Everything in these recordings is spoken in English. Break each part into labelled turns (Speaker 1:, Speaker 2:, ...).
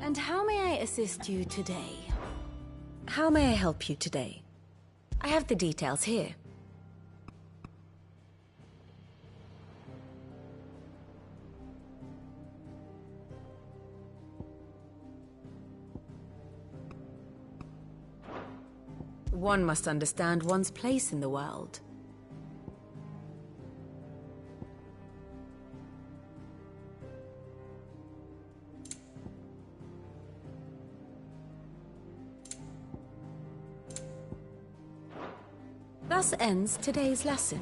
Speaker 1: And how may I assist you today? How may I help you today? I have the details here. One must understand one's place in the world. Thus ends today's lesson.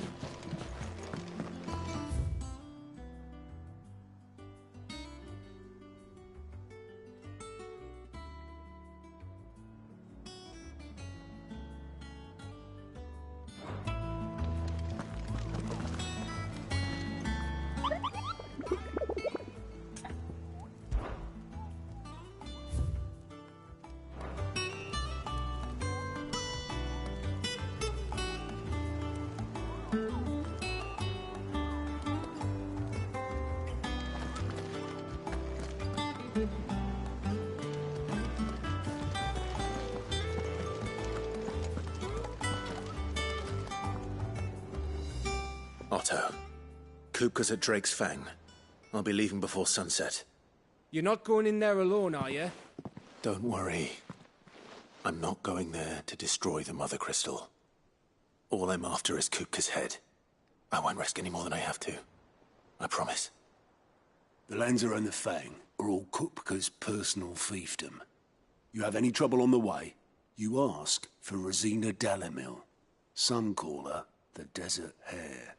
Speaker 2: Otto, Kupka's at Drake's Fang. I'll be leaving before sunset.
Speaker 3: You're not going in there alone, are you?
Speaker 2: Don't worry. I'm not going there to destroy the Mother Crystal. All I'm after is Kupka's head. I won't risk any more than I have to. I promise.
Speaker 4: The Lanza and the Fang are all Kupka's personal fiefdom. You have any trouble on the way, you ask for Rosina Dalimil. Some call her the Desert Hare.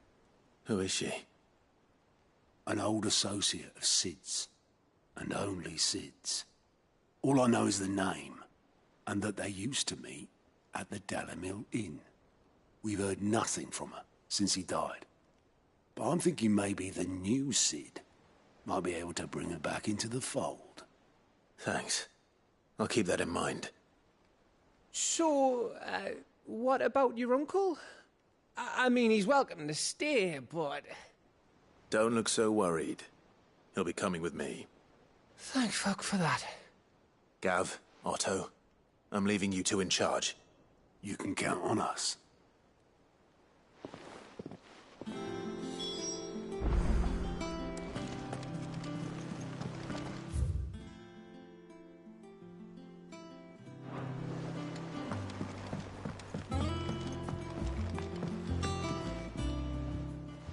Speaker 2: Who is she?
Speaker 4: An old associate of Sid's, and only Sid's. All I know is the name, and that they used to meet at the Dalimil Inn. We've heard nothing from her since he died. But I'm thinking maybe the new Sid might be able to bring her back into the fold.
Speaker 2: Thanks. I'll keep that in mind.
Speaker 3: So, what about your uncle? I mean, he's welcome to stay, but...
Speaker 2: Don't look so worried. He'll be coming with me.
Speaker 3: Thank fuck for that.
Speaker 2: Gav, Otto, I'm leaving you two in charge.
Speaker 4: You can count on us.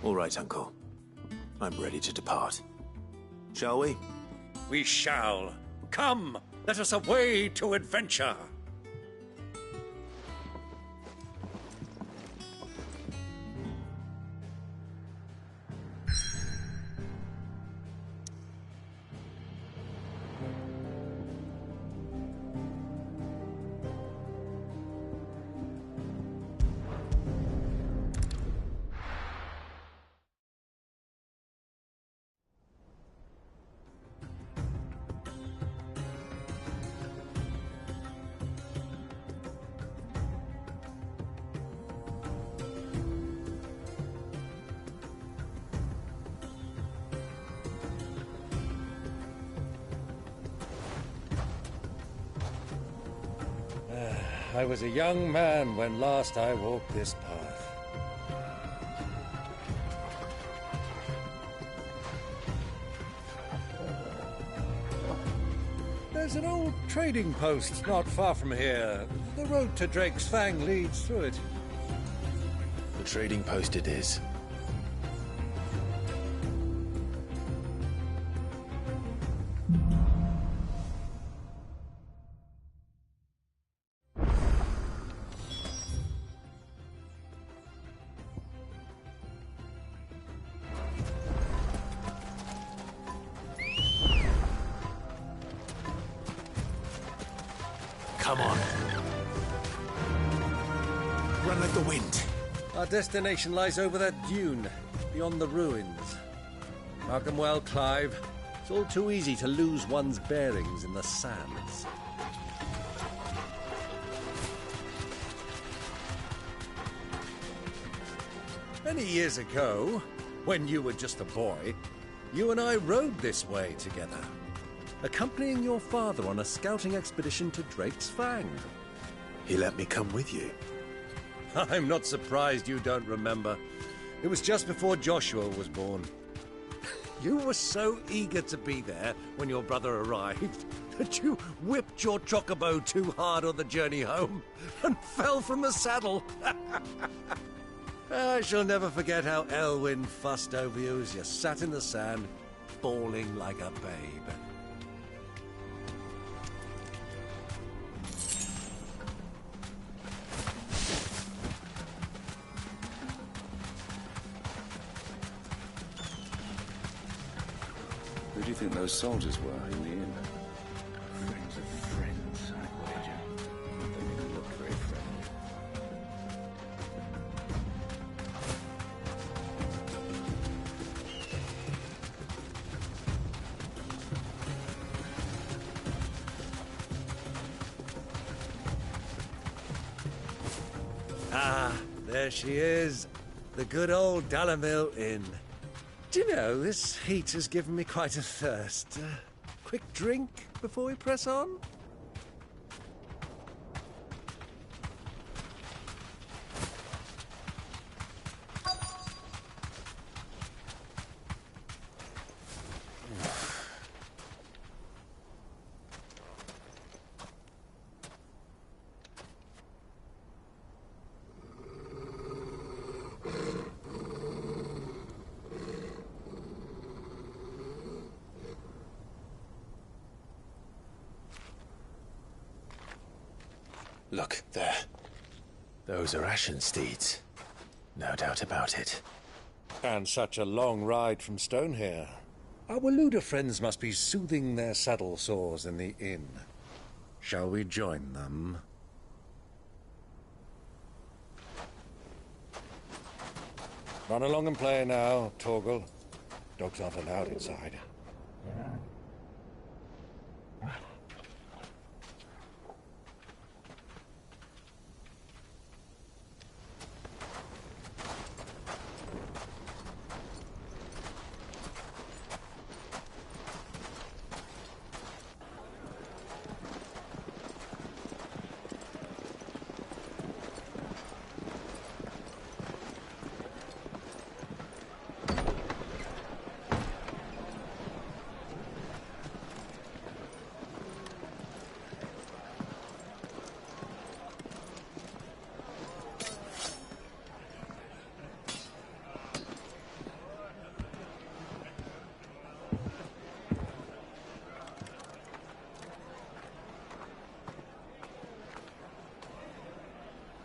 Speaker 2: All right, Uncle. I'm ready to depart. Shall we?
Speaker 5: We shall. Come, let us away to adventure. I was a young man when last I walked this path. There's an old trading post not far from here. The road to Drake's Fang leads through it.
Speaker 2: The trading post it is. Come on. Run like the wind.
Speaker 5: Our destination lies over that dune, beyond the ruins. Mark 'em well, Clive. It's all too easy to lose one's bearings in the sands. Many years ago, when you were just a boy, you and I rode this way together. accompanying your father on a scouting expedition to Drake's Fang.
Speaker 2: He let me come with you.
Speaker 5: I'm not surprised you don't remember. It was just before Joshua was born. You were so eager to be there when your brother arrived that you whipped your chocobo too hard on the journey home and fell from the saddle. I shall never forget how Elwyn fussed over you as you sat in the sand, bawling like a babe.
Speaker 6: Who do you think those soldiers were in the inn? Friends of friends, I'd wager. They didn't look very friendly.
Speaker 5: Ah, there she is. The good old Dalamil Inn. Do you know, this heat has given me quite a thirst. Quick drink before we press on?
Speaker 2: Look, there. Those are Ashen steeds. No doubt about it.
Speaker 5: And such a long ride from Stonehair. Our Waluda friends must be soothing their saddle sores in the inn. Shall we join them? Run along and play now, Torgal. Dogs aren't allowed inside.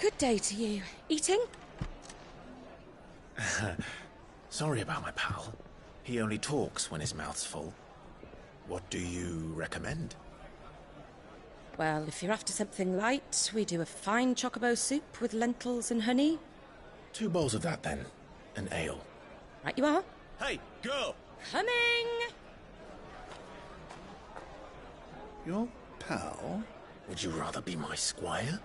Speaker 1: Good day to you. Eating?
Speaker 2: Sorry about my pal. He only talks when his mouth's full. What do you recommend?
Speaker 1: Well, if you're after something light, we do a fine chocobo soup with lentils and honey.
Speaker 2: 2 bowls of that, then. An ale.
Speaker 1: Right you are.
Speaker 2: Hey, girl!
Speaker 1: Coming!
Speaker 6: Your pal?
Speaker 2: Would you rather be my squire?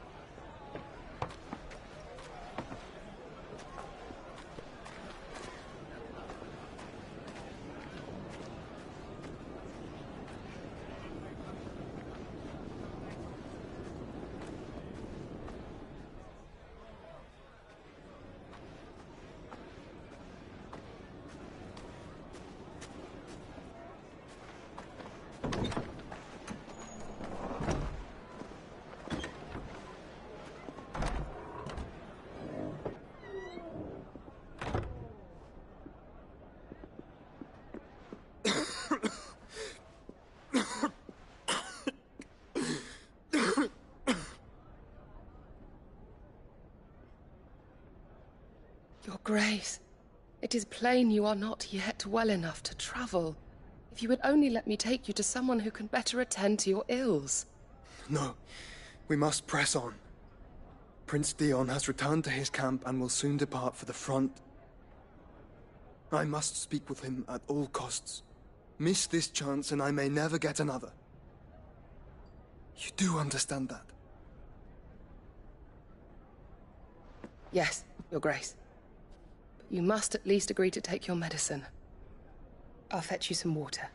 Speaker 7: Your Grace, it is plain you are not yet well enough to travel. If you would only let me take you to someone who can better attend to your ills.
Speaker 8: No, we must press on. Prince Theon has returned to his camp and will soon depart for the front. I must speak with him at all costs. Miss this chance and I may never get another. You do understand that?
Speaker 7: Yes, Your Grace. But you must at least agree to take your medicine. I'll fetch you some water.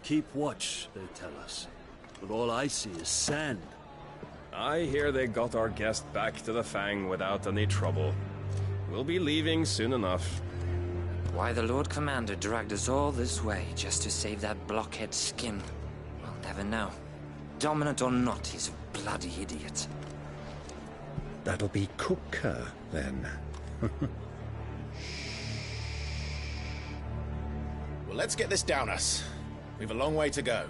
Speaker 4: Keep watch, they tell us. But all I see is sand.
Speaker 9: I hear they got our guest back to the Fang without any trouble. We'll be leaving soon enough.
Speaker 10: Why the Lord Commander dragged us all this way just to save that blockhead Skim, we'll never know. Dominant or not, he's a bloody idiot.
Speaker 6: That'll be Cooker, then.
Speaker 2: Well, let's get this down us. We've a long way to go.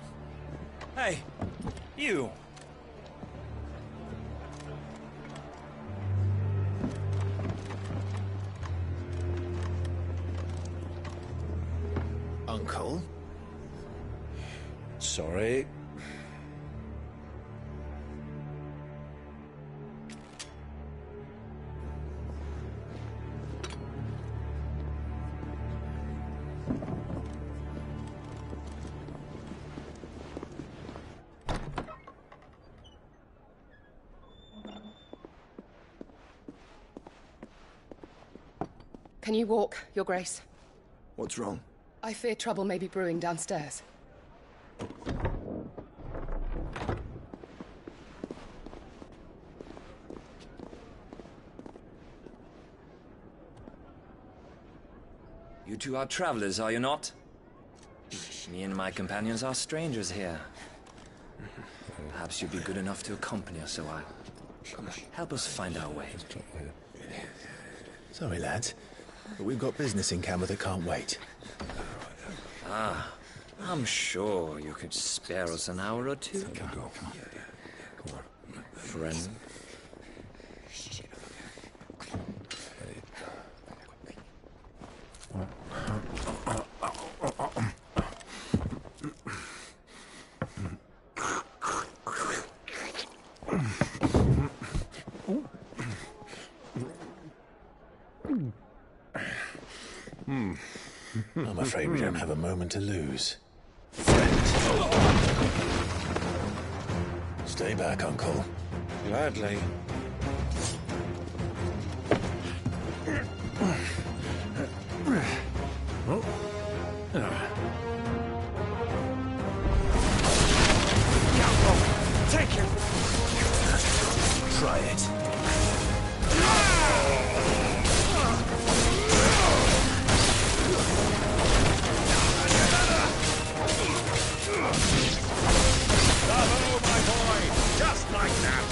Speaker 11: Hey, you!
Speaker 2: Uncle?
Speaker 6: Sorry.
Speaker 7: Can you walk, Your Grace?
Speaker 8: What's wrong?
Speaker 7: I fear trouble may be brewing downstairs.
Speaker 10: You two are travelers, are you not? Me and my companions are strangers here. Perhaps you'd be good enough to accompany us a while. Help us find our way.
Speaker 2: Sorry, lads, but we've got business in Camber that can't wait.
Speaker 10: Ah, I'm sure you could spare us an hour or two.
Speaker 6: Come on.
Speaker 10: Friend.
Speaker 2: I'm afraid we don't have a moment to lose. Friend. Stay back, Uncle.
Speaker 6: Gladly.
Speaker 11: Take him!
Speaker 2: Try it.
Speaker 5: Bravo, my boy! Just like that!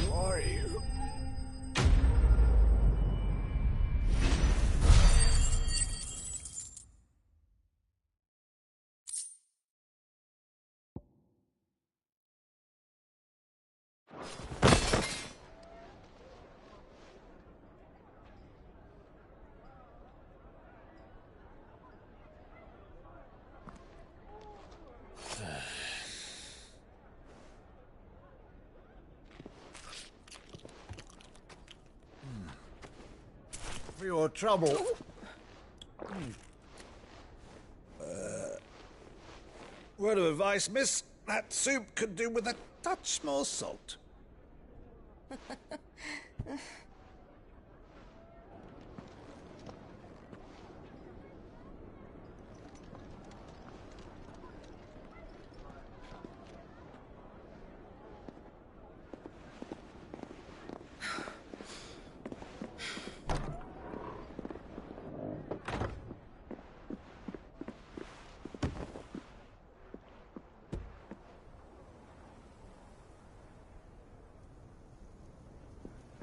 Speaker 2: Who are you?
Speaker 5: For your trouble. Word of advice, miss. That soup could do with a touch more salt.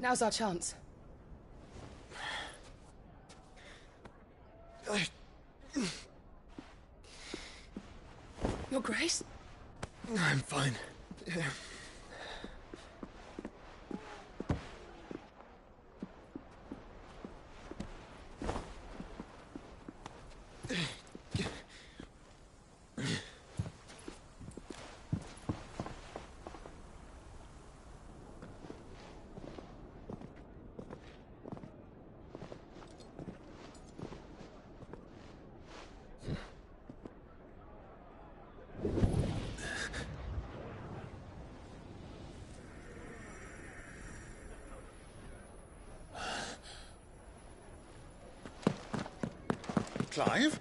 Speaker 7: Now's our chance. Your Grace?
Speaker 8: I'm fine.
Speaker 12: Clive?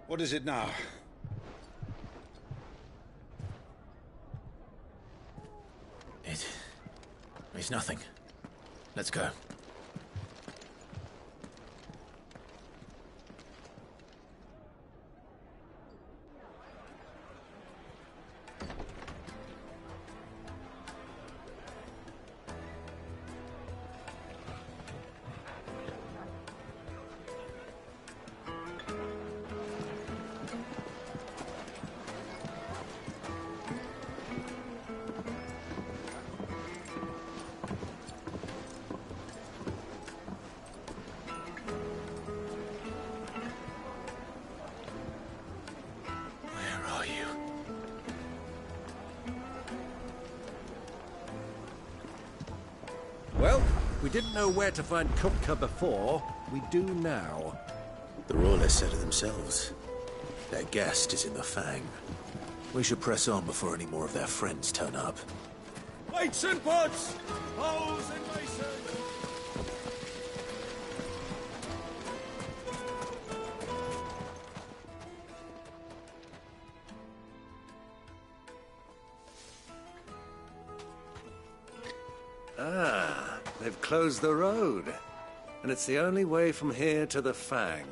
Speaker 12: What is it now?
Speaker 2: It's nothing. Let's go.
Speaker 5: Well, we didn't know where to find Kupka before. We do now.
Speaker 2: The Royalists said it themselves. Their guest is in the Fang. We should press on before any more of their friends turn up.
Speaker 11: Weights and pots! Holes and masons!
Speaker 5: Ah, they've closed the road. And it's the only way from here to the Fang.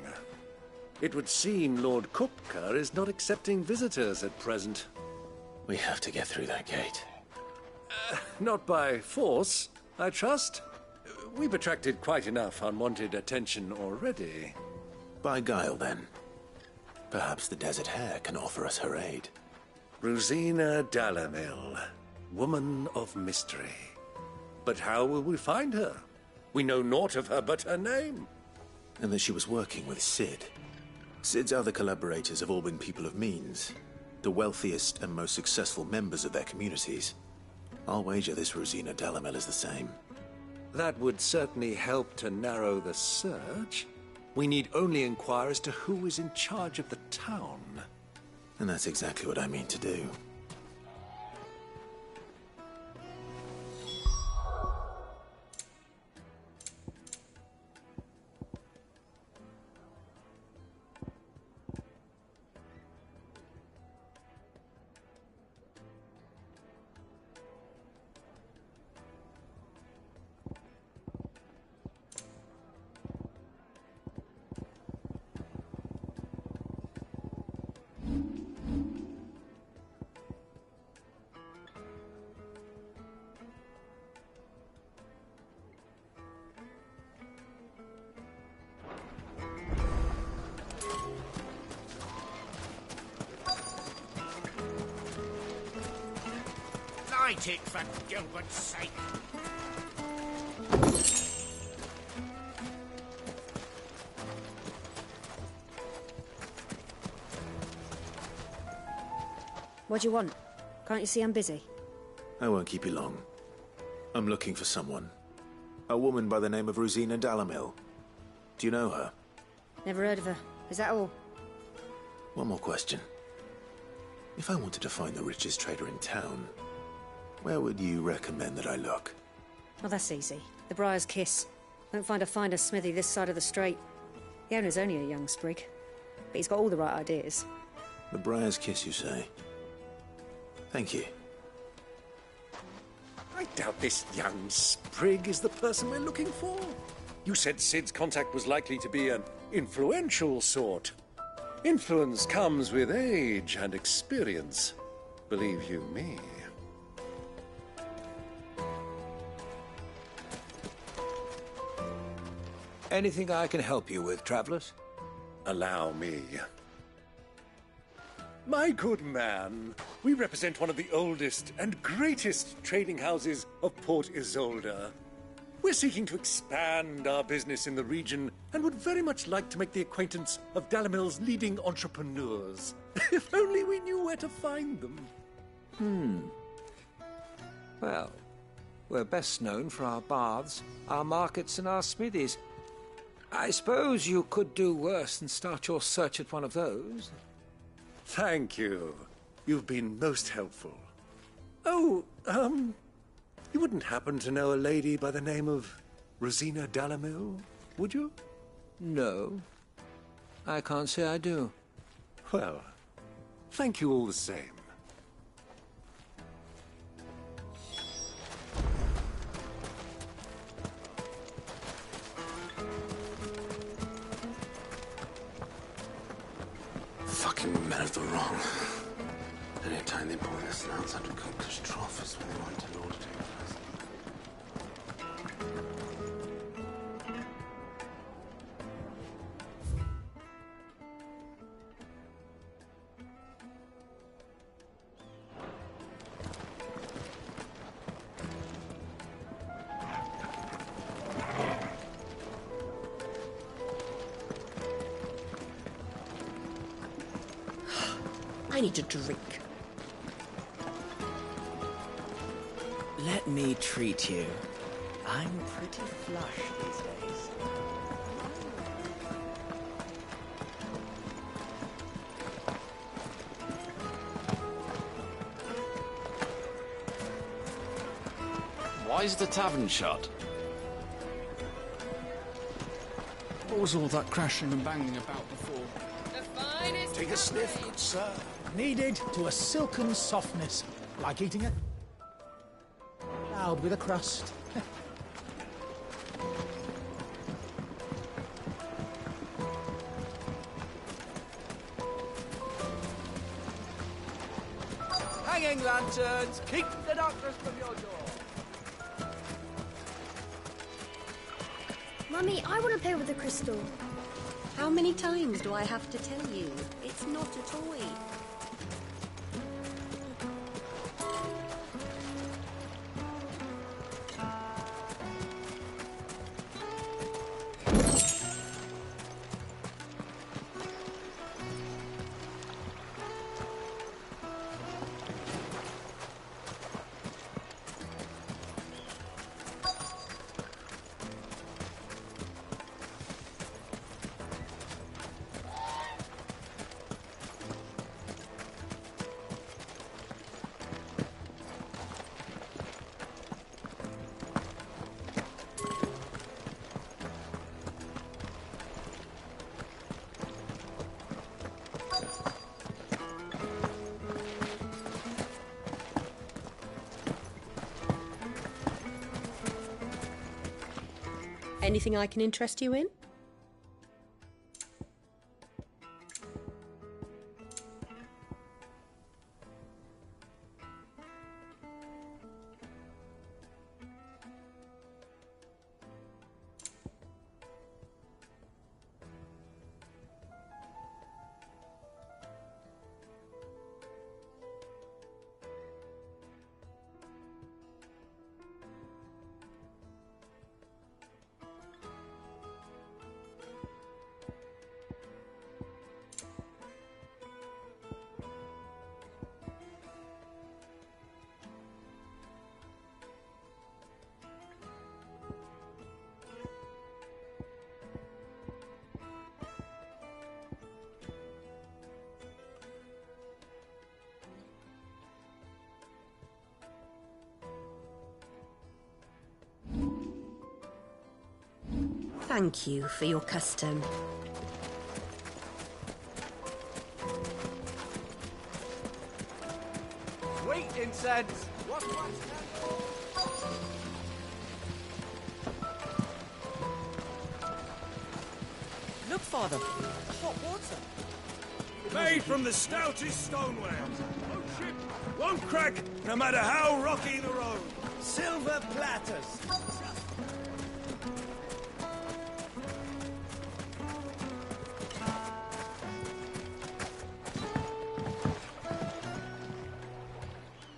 Speaker 5: It would seem Lord Kupka is not accepting visitors at present.
Speaker 2: We have to get through that gate.
Speaker 5: Not by force, I trust. We've attracted quite enough unwanted attention already.
Speaker 2: By guile, then. Perhaps the Desert Hare can offer us her aid.
Speaker 5: Rosina Dalamil, woman of mystery. But how will we find her? We know naught of her but her name.
Speaker 2: And that she was working with Cid. Cid's other collaborators have all been people of means, the wealthiest and most successful members of their communities. I'll wager this Rosina Dalamil is the same.
Speaker 5: That would certainly help to narrow the search. We need only inquire as to who is in charge of the town.
Speaker 2: And that's exactly what I mean to do.
Speaker 11: Light it, for Gilbert's sake!
Speaker 13: What do you want? Can't you see I'm busy?
Speaker 2: I won't keep you long. I'm looking for someone. A woman by the name of Rosina Dalamil. Do you know her?
Speaker 13: Never heard of her. Is that all?
Speaker 2: One more question. If I wanted to find the richest trader in town, where would you recommend that I look?
Speaker 13: Oh, that's easy. The Briar's Kiss. Won't find a finer smithy this side of the strait. The owner's only a young sprig, but he's got all the right ideas.
Speaker 2: The Briar's Kiss, you say? Thank you.
Speaker 5: I doubt this young sprig is the person we're looking for. You said Cid's contact was likely to be an influential sort. Influence comes with age and experience. Believe you me.
Speaker 14: Anything I can help you with, travelers?
Speaker 5: Allow me. My good man, we represent one of the oldest and greatest trading houses of Port Isolde. We're seeking to expand our business in the region and would very much like to make the acquaintance of Dalimil's leading entrepreneurs. If only we knew where to find them.
Speaker 14: Well, we're best known for our baths, our markets, and our smithies. I suppose you could do worse than start your search at one of those.
Speaker 5: Thank you. You've been most helpful. Oh, you wouldn't happen to know a lady by the name of Rosina Dalimil, would you?
Speaker 14: No, I can't say I do.
Speaker 5: Well, thank you all the same.
Speaker 2: Fucking men of the wrong. Anytime they point their snouts out of Cook's trough is when they want an order to be placed.
Speaker 1: I need a drink.
Speaker 12: Let me treat you. I'm pretty flush these days.
Speaker 6: Why is the tavern shut?
Speaker 15: What was all that crashing and banging about before?
Speaker 11: Take a sniff, good sir.
Speaker 16: Kneaded to a silken softness, like eating a cloud with a crust.
Speaker 3: Hanging lanterns, keep the darkness from your door.
Speaker 17: Mummy, I want to play with the crystal.
Speaker 1: How many times do I have to tell you? It's not a toy. Anything I can interest you in? Thank you for your custom.
Speaker 3: Sweet incense.
Speaker 12: Look, Father, the hot water.
Speaker 11: Made from the stoutest stoneware. No chip, won't crack, no matter how rocky the road. Silver platters.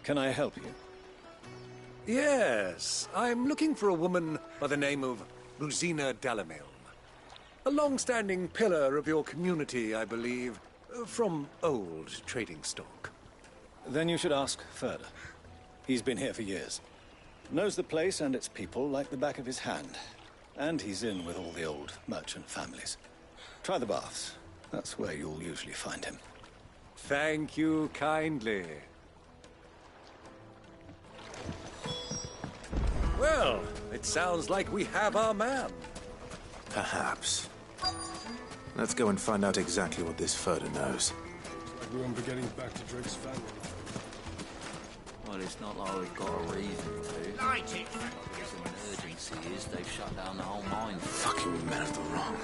Speaker 6: Can I help you?
Speaker 5: Yes, I'm looking for a woman by the name of Rosina Dalimil. A long-standing pillar of your community, I believe, from old trading stock.
Speaker 6: Then you should ask Ferda. He's been here for years. Knows the place and its people like the back of his hand. And he's in with all the old merchant families. Try the baths. That's where you'll usually find him.
Speaker 5: Thank you kindly. Well, it sounds like we have our man.
Speaker 2: Perhaps. Let's go and find out exactly what this Ferda knows.
Speaker 18: Like we won't be getting back to Drake's family.
Speaker 12: Well, it's not like we've got a reason to. Light it! The reason an urgency is they've shut down the whole mine.
Speaker 4: Fucking men of the wrong.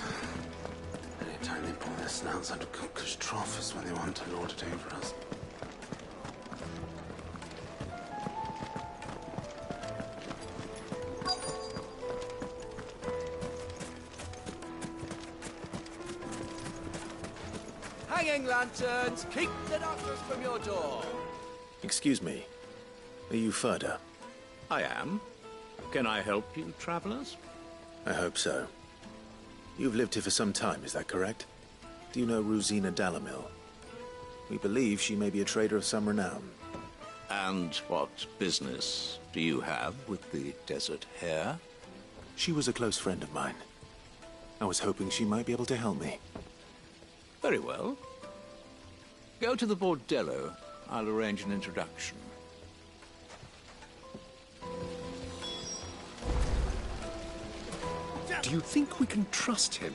Speaker 4: Anytime they pull their snouts out of Cook's trough is when they want to lord it over us.
Speaker 5: Hanging lanterns, keep the darkness from your door.
Speaker 2: Excuse me. Are you Ferda?
Speaker 19: I am. Can I help you, travelers?
Speaker 2: I hope so. You've lived here for some time, is that correct? Do you know Rosina Dalamil? We believe she may be a trader of some renown.
Speaker 19: And what business do you have with the Desert Hare?
Speaker 2: She was a close friend of mine. I was hoping she might be able to help me.
Speaker 19: Very well. Go to the Bordello. I'll arrange an introduction.
Speaker 5: Do you think we can trust him?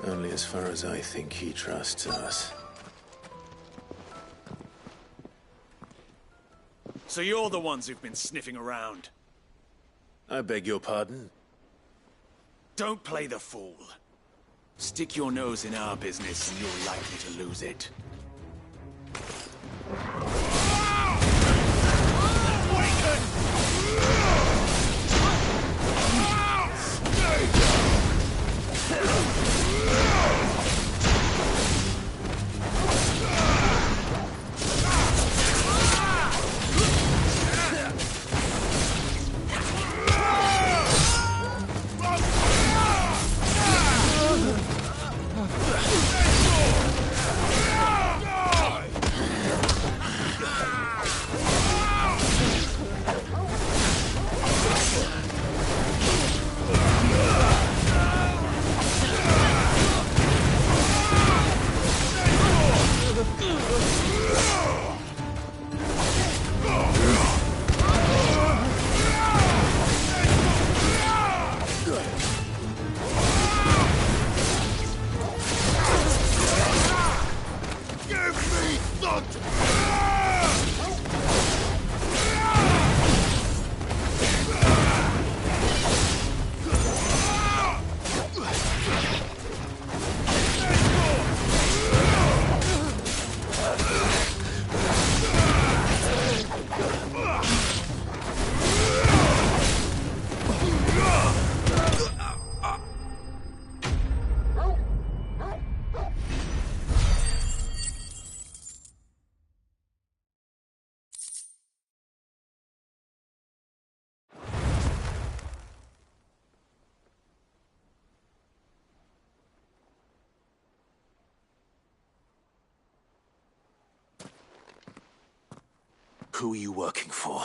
Speaker 2: Only as far as I think he trusts us.
Speaker 11: So you're the ones who've been sniffing around?
Speaker 2: I beg your pardon?
Speaker 11: Don't play the fool. Stick your nose in our business and you're likely to lose it.
Speaker 2: Who are you working for?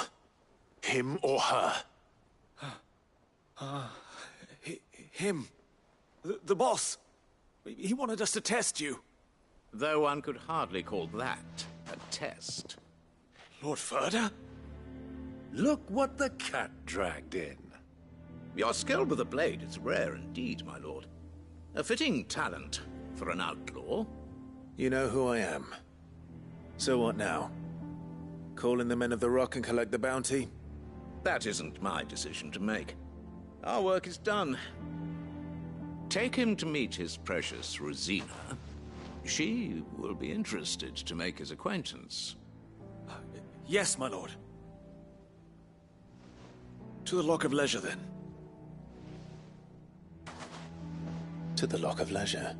Speaker 2: Him or her?
Speaker 11: Him. The boss. He wanted us to test you.
Speaker 19: Though one could hardly call that a test.
Speaker 11: Lord Ferda?
Speaker 5: Look what the cat dragged in.
Speaker 19: Your skill with the blade is rare indeed, my lord. A fitting talent for an outlaw.
Speaker 2: You know who I am. So what now? Call in the Men of the Rock and collect the bounty?
Speaker 19: That isn't my decision to make. Our work is done. Take him to meet his precious Rosina. She will be interested to make his acquaintance.
Speaker 11: Yes, my lord. To the Lock of Leisure, then.
Speaker 2: To the Lock of Leisure.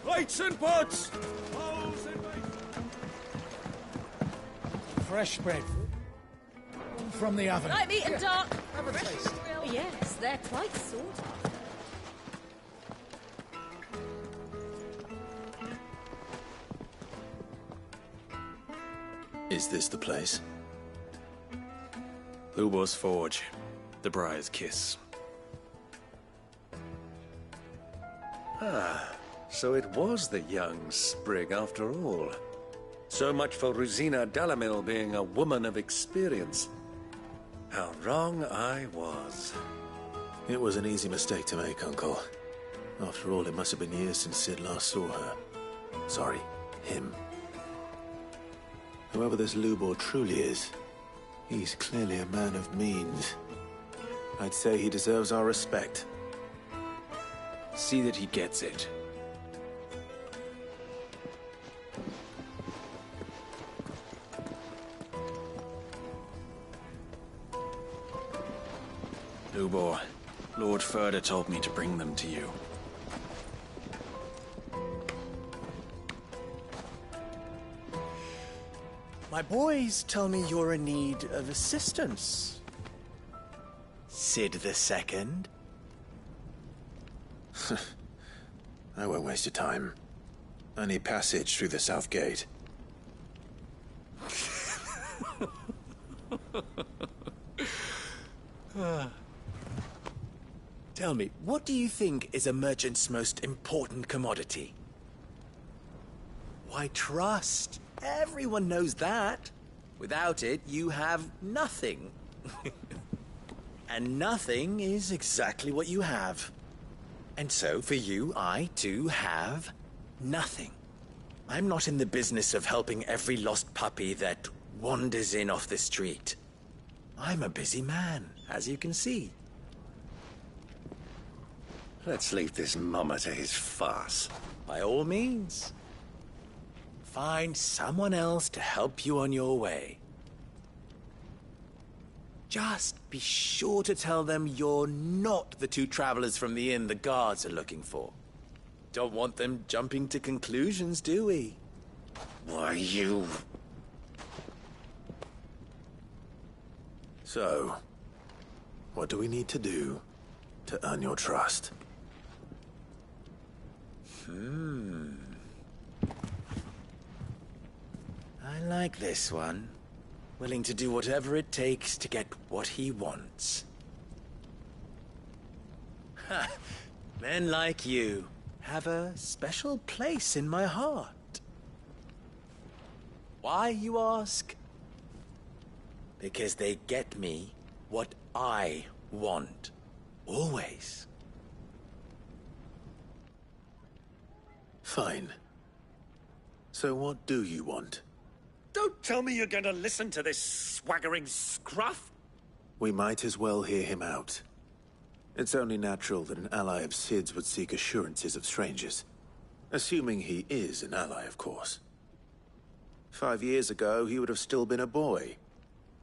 Speaker 11: Plates and pots! Bowls and
Speaker 16: Fresh bread. From the oven.
Speaker 1: Light meat and dark.
Speaker 16: Have a taste.
Speaker 1: Yes, they're quite sought after.
Speaker 2: Is this the place?
Speaker 20: Lubor's Forge. The Briar's Kiss.
Speaker 5: Ah, so it was the young sprig after all. So much for Rosina Dalamil being a woman of experience. How wrong I was.
Speaker 2: It was an easy mistake to make, Uncle. After all, it must have been years since Cid last saw her. Sorry, him. Whoever this Lubor truly is, he's clearly a man of means. I'd say he deserves our respect.
Speaker 20: See that he gets it. Lubor, Lord Ferda told me to bring them to you.
Speaker 21: My boys tell me you're in need of assistance. Cid the Second?
Speaker 2: I won't waste your time. I need passage through the south gate.
Speaker 21: Tell me, what do you think is a merchant's most important commodity? Why, trust. Everyone knows that. Without it, you have nothing. And nothing is exactly what you have. And so, for you, I, too, have nothing. I'm not in the business of helping every lost puppy that wanders in off the street. I'm a busy man, as you can see.
Speaker 5: Let's leave this mummer to his farce.
Speaker 21: By all means. Find someone else to help you on your way. Just be sure to tell them you're not the two travelers from the inn the guards are looking for. Don't want them jumping to conclusions, do we?
Speaker 5: Why, you...
Speaker 2: So, what do we need to do to earn your trust?
Speaker 21: I like this one. Willing to do whatever it takes to get what he wants. Ha! Men like you have a special place in my heart. Why, you ask? Because they get me what I want. Always.
Speaker 2: Fine. So what do you want?
Speaker 5: Don't tell me you're going to listen to this swaggering scruff!
Speaker 2: We might as well hear him out. It's only natural that an ally of Cid's would seek assurances of strangers. Assuming he is an ally, of course. 5 years ago, he would have still been a boy.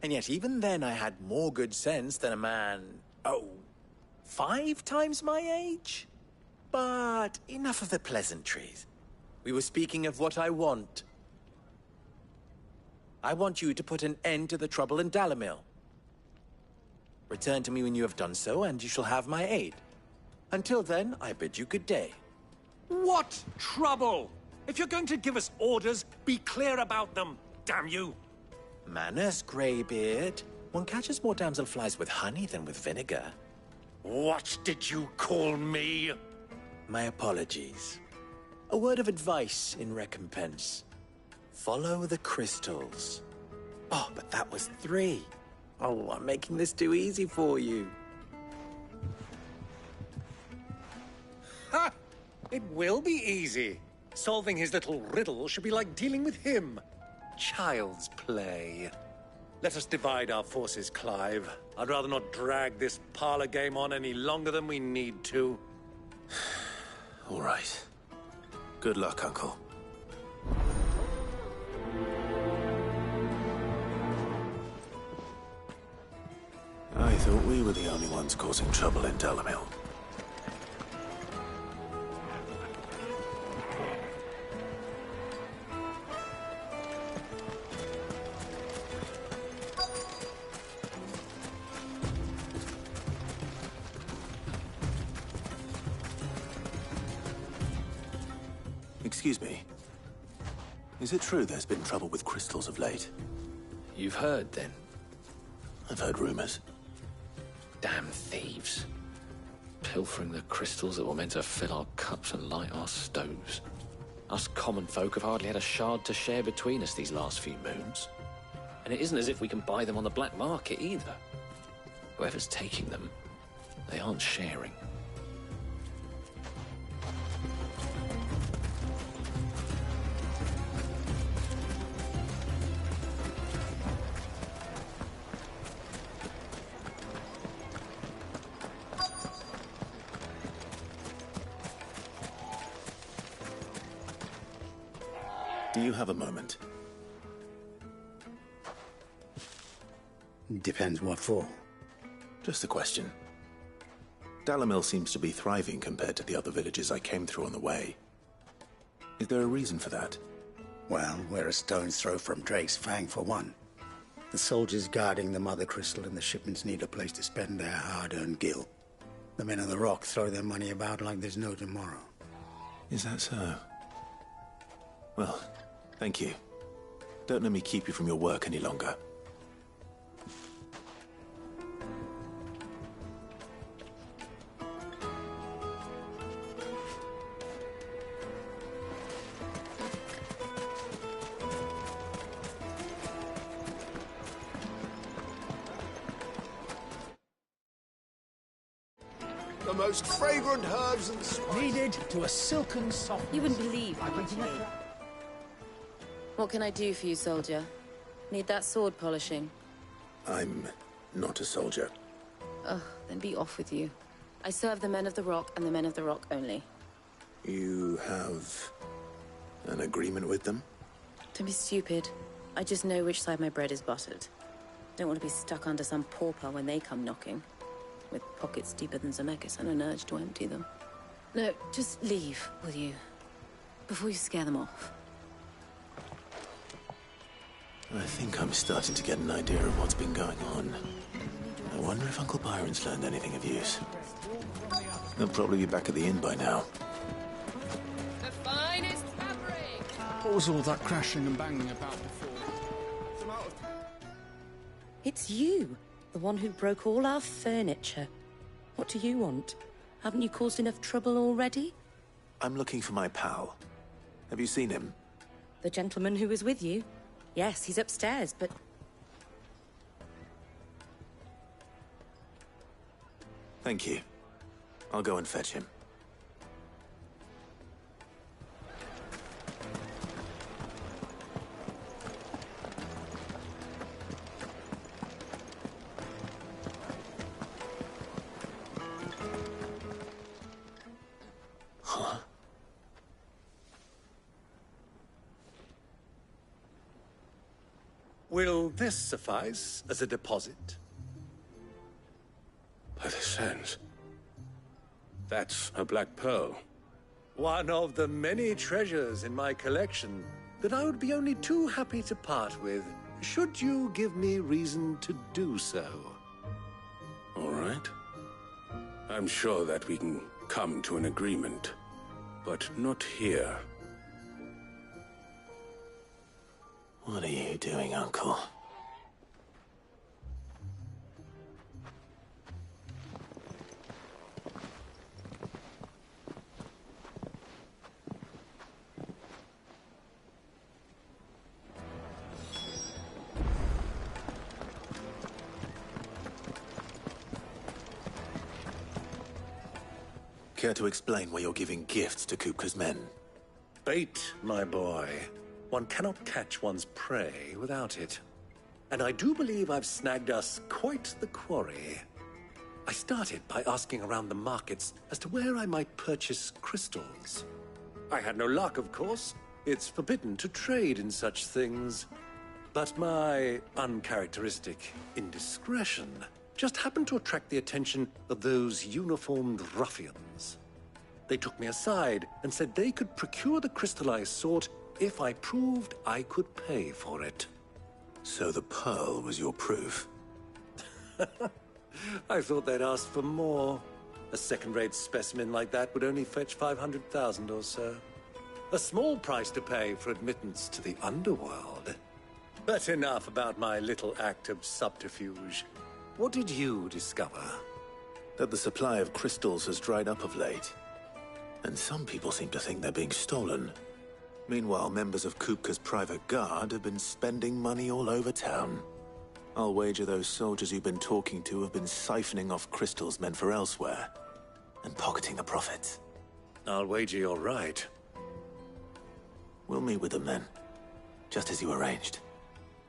Speaker 21: And yet even then I had more good sense than a man... 5 times my age? But enough of the pleasantries. We were speaking of what I want. I want you to put an end to the trouble in Dalamil. Return to me when you have done so, and you shall have my aid. Until then, I bid you good day.
Speaker 5: What trouble? If you're going to give us orders, be clear about them, damn you!
Speaker 21: Manners, Greybeard. One catches more damselflies with honey than with vinegar.
Speaker 5: What did you call me?
Speaker 21: My apologies. A word of advice in recompense. Follow the crystals. Oh, but that was 3. Oh, I'm making this too easy for you.
Speaker 5: Ha! It will be easy. Solving his little riddle should be like dealing with him. Child's play. Let us divide our forces, Clive. I'd rather not drag this parlor game on any longer than we need to.
Speaker 2: All right. Good luck, Uncle. I thought we were the only ones causing trouble in Dalamil. Excuse me. Is it true there's been trouble with crystals of late?
Speaker 9: You've heard, then?
Speaker 2: I've heard rumors.
Speaker 9: Damn thieves. Pilfering the crystals that were meant to fill our cups and light our stoves. Us common folk have hardly had a shard to share between us these last few moons. And it isn't as if we can buy them on the black market either. Whoever's taking them, they aren't sharing.
Speaker 2: Do you have a moment?
Speaker 22: Depends what for.
Speaker 2: Just a question. Dalimil seems to be thriving compared to the other villages I came through on the way. Is there a reason for that?
Speaker 22: Well, we're a stone's throw from Drake's Fang, for one. The soldiers guarding the Mother Crystal and the shipments need a place to spend their hard-earned gil. The men of the Rock throw their money about like there's no tomorrow.
Speaker 2: Is that so? Well, thank you. Don't let me keep you from your work any longer.
Speaker 11: The most fragrant herbs and spices.
Speaker 16: Needed to a silken soft.
Speaker 23: You wouldn't believe what I do. What can I do for you, soldier? Need that sword polishing?
Speaker 2: I'm not a soldier.
Speaker 23: Ugh, then be off with you. I serve the men of the Rock and the men of the Rock only.
Speaker 2: You have an agreement with them?
Speaker 23: Don't be stupid. I just know which side my bread is buttered. Don't want to be stuck under some pauper when they come knocking. With pockets deeper than Zemeckis and an urge to empty them. No, just leave, will you? Before you scare them off.
Speaker 2: I think I'm starting to get an idea of what's been going on. I wonder if Uncle Byron's learned anything of use. He'll probably be back at the inn by now.
Speaker 7: The finest fabric!
Speaker 15: What was all that crashing and banging about before?
Speaker 23: It's you, the one who broke all our furniture. What do you want? Haven't you caused enough trouble already?
Speaker 2: I'm looking for my pal. Have you seen him?
Speaker 23: The gentleman who was with you? Yes, he's upstairs, but...
Speaker 2: Thank you. I'll go and fetch him. Huh?
Speaker 5: Will this suffice as a deposit?
Speaker 18: By the sands. That's a black pearl.
Speaker 5: One of the many treasures in my collection that I would be only too happy to part with, should you give me reason to do so.
Speaker 18: All right. I'm sure that we can come to an agreement, but not here.
Speaker 2: What are you doing, Uncle? Care to explain why you're giving gifts to Kupka's men?
Speaker 5: Bait, my boy. One cannot catch one's prey without it. And I do believe I've snagged us quite the quarry. I started by asking around the markets as to where I might purchase crystals. I had no luck, of course. It's forbidden to trade in such things. But my uncharacteristic indiscretion just happened to attract the attention of those uniformed ruffians. They took me aside and said they could procure the crystal I sought if I proved I could pay for it.
Speaker 2: So the pearl was your proof?
Speaker 5: I thought they'd asked for more. A second-rate specimen like that would only fetch 500,000 or so. A small price to pay for admittance to the underworld. But enough about my little act of subterfuge. What did you discover?
Speaker 2: That the supply of crystals has dried up of late. And some people seem to think they're being stolen. Meanwhile, members of Kupka's private guard have been spending money all over town. I'll wager those soldiers you've been talking to have been siphoning off crystals meant for elsewhere, and pocketing the profits.
Speaker 5: I'll wager you're right.
Speaker 2: We'll meet with them then, just as you arranged,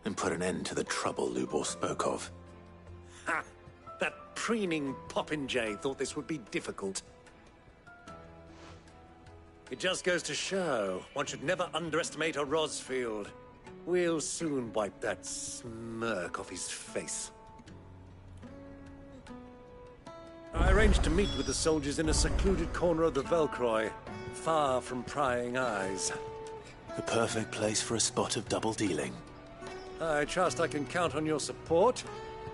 Speaker 2: and put an end to the trouble Lubor spoke of.
Speaker 5: Ha! That preening popinjay thought this would be difficult. It just goes to show, one should never underestimate a Rosfield. We'll soon wipe that smirk off his face. I arranged to meet with the soldiers in a secluded corner of the Velcroy, far from prying eyes.
Speaker 2: The perfect place for a spot of double dealing.
Speaker 5: I trust I can count on your support,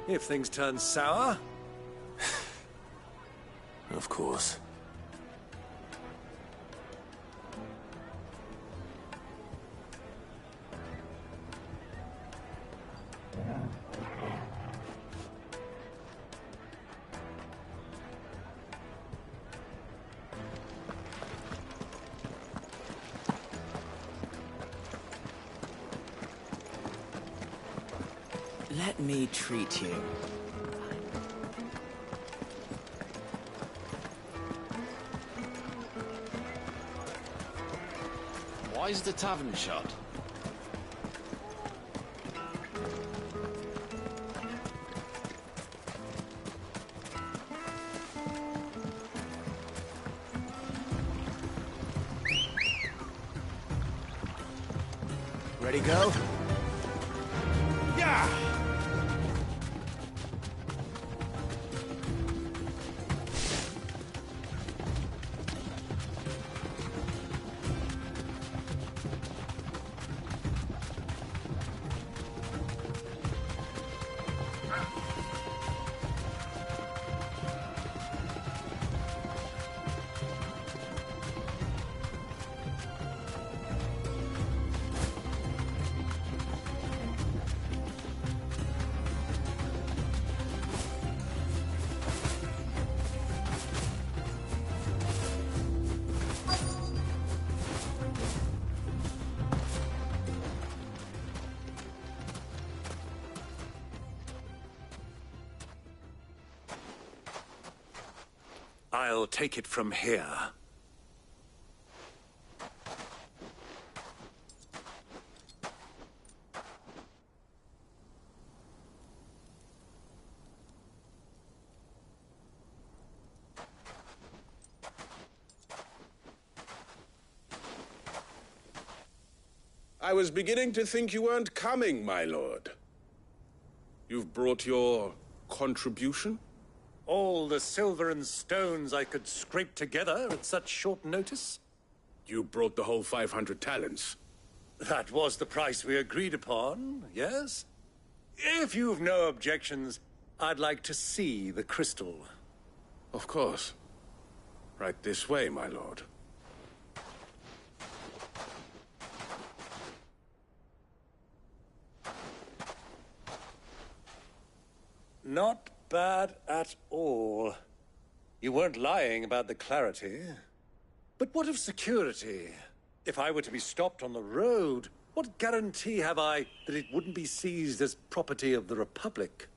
Speaker 5: if things turn sour.
Speaker 2: Of course.
Speaker 12: Let me treat you.
Speaker 9: Why is the tavern shut?
Speaker 12: Ready, go?
Speaker 11: Yeah!
Speaker 5: I'll take it from here.
Speaker 18: I was beginning to think you weren't coming, my lord. You've brought your contribution?
Speaker 5: All the silver and stones I could scrape together at such short notice?
Speaker 18: You brought the whole 500 talents.
Speaker 5: That was the price we agreed upon, yes? If you've no objections, I'd like to see the crystal.
Speaker 18: Of course. Right this way, my lord.
Speaker 5: Not bad at all. You weren't lying about the clarity. But what of security? If I were to be stopped on the road, what guarantee have I that it wouldn't be seized as property of the Republic?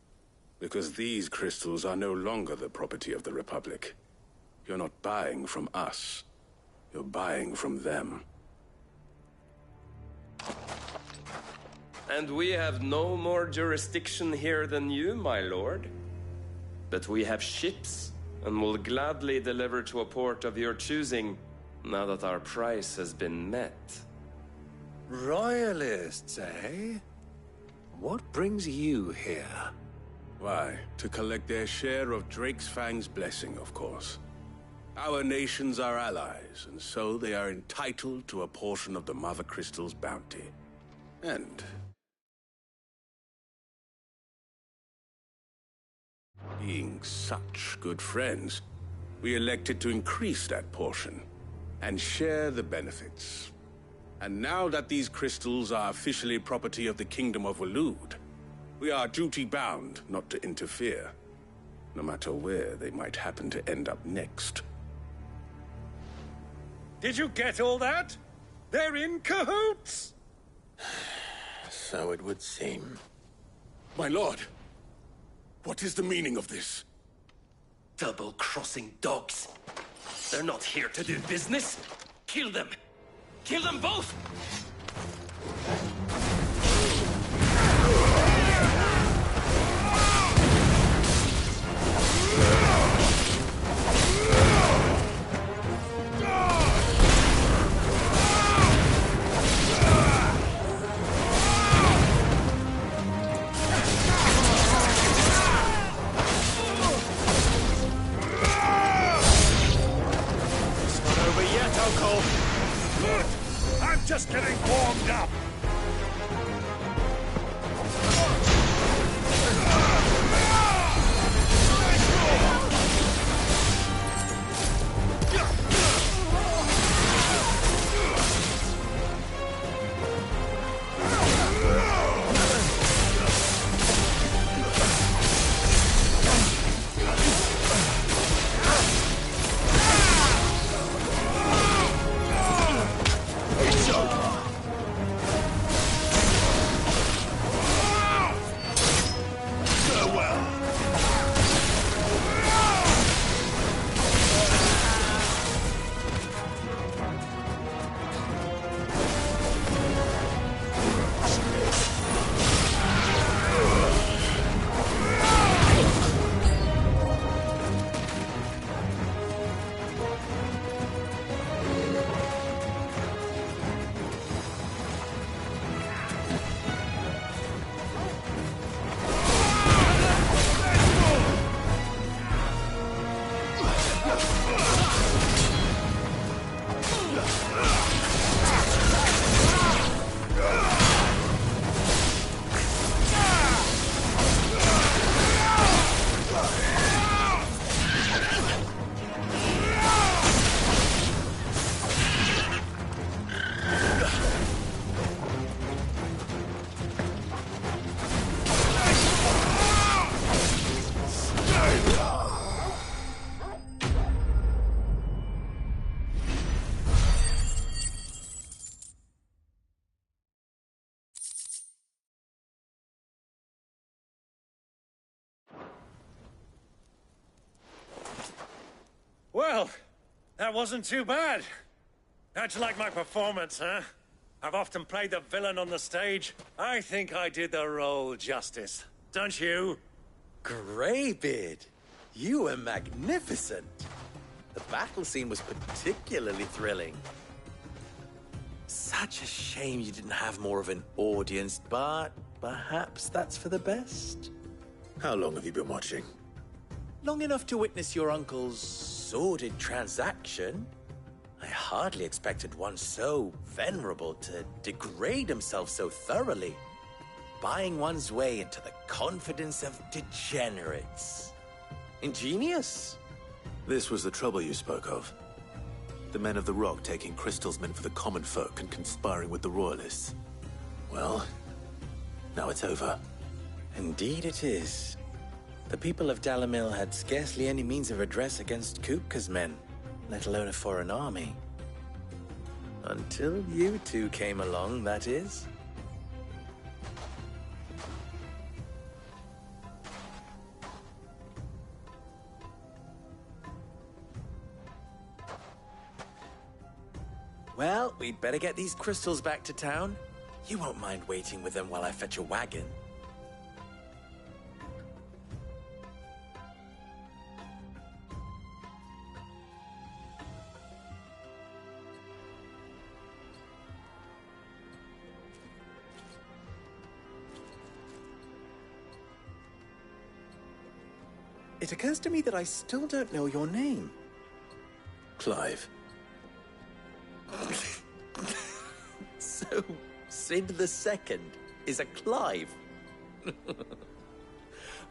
Speaker 18: Because these crystals are no longer the property of the Republic. You're not buying from us. You're buying from them.
Speaker 8: And we have no more jurisdiction here than you, my lord. But we have ships, and will gladly deliver to a port of your choosing, now that our price has been met.
Speaker 5: Royalists, eh? What brings you here?
Speaker 18: Why, to collect their share of Drake's Fang's blessing, of course. Our nations are allies, and so they are entitled to a portion of the Mother Crystal's bounty. And being such good friends, we elected to increase that portion and share the benefits. And now that these crystals are officially property of the Kingdom of Waloed, we are duty-bound not to interfere, no matter where they might happen to end up next.
Speaker 5: Did you get all that? They're in cahoots!
Speaker 2: So it would seem.
Speaker 18: My lord, what is the meaning of this?
Speaker 8: Double-crossing dogs. They're not here to do business. Kill them! Kill them both!
Speaker 11: Just getting warmed up.
Speaker 5: Well, that wasn't too bad. How'd you like my performance, huh? I've often played the villain on the stage. I think I did the role justice. Don't you?
Speaker 21: Greybeard, you were magnificent. The battle scene was particularly thrilling. Such a shame you didn't have more of an audience, but perhaps that's for the best.
Speaker 2: How long have you been watching?
Speaker 21: Long enough to witness your uncle's sordid transaction. I hardly expected one so venerable to degrade himself so thoroughly, buying one's way into the confidence of degenerates. Ingenious.
Speaker 2: This was the trouble you spoke of. The men of the Rock taking crystals meant for the common folk and conspiring with the Royalists. Well, now it's over.
Speaker 21: Indeed it is. The people of Dalimil had scarcely any means of redress against Kupka's men, let alone a foreign army. Until you two came along, that is. Well, we'd better get these crystals back to town. You won't mind waiting with them while I fetch a wagon. It occurs to me that I still don't know your name.
Speaker 2: Clive.
Speaker 21: So, Sid the Second is a Clive?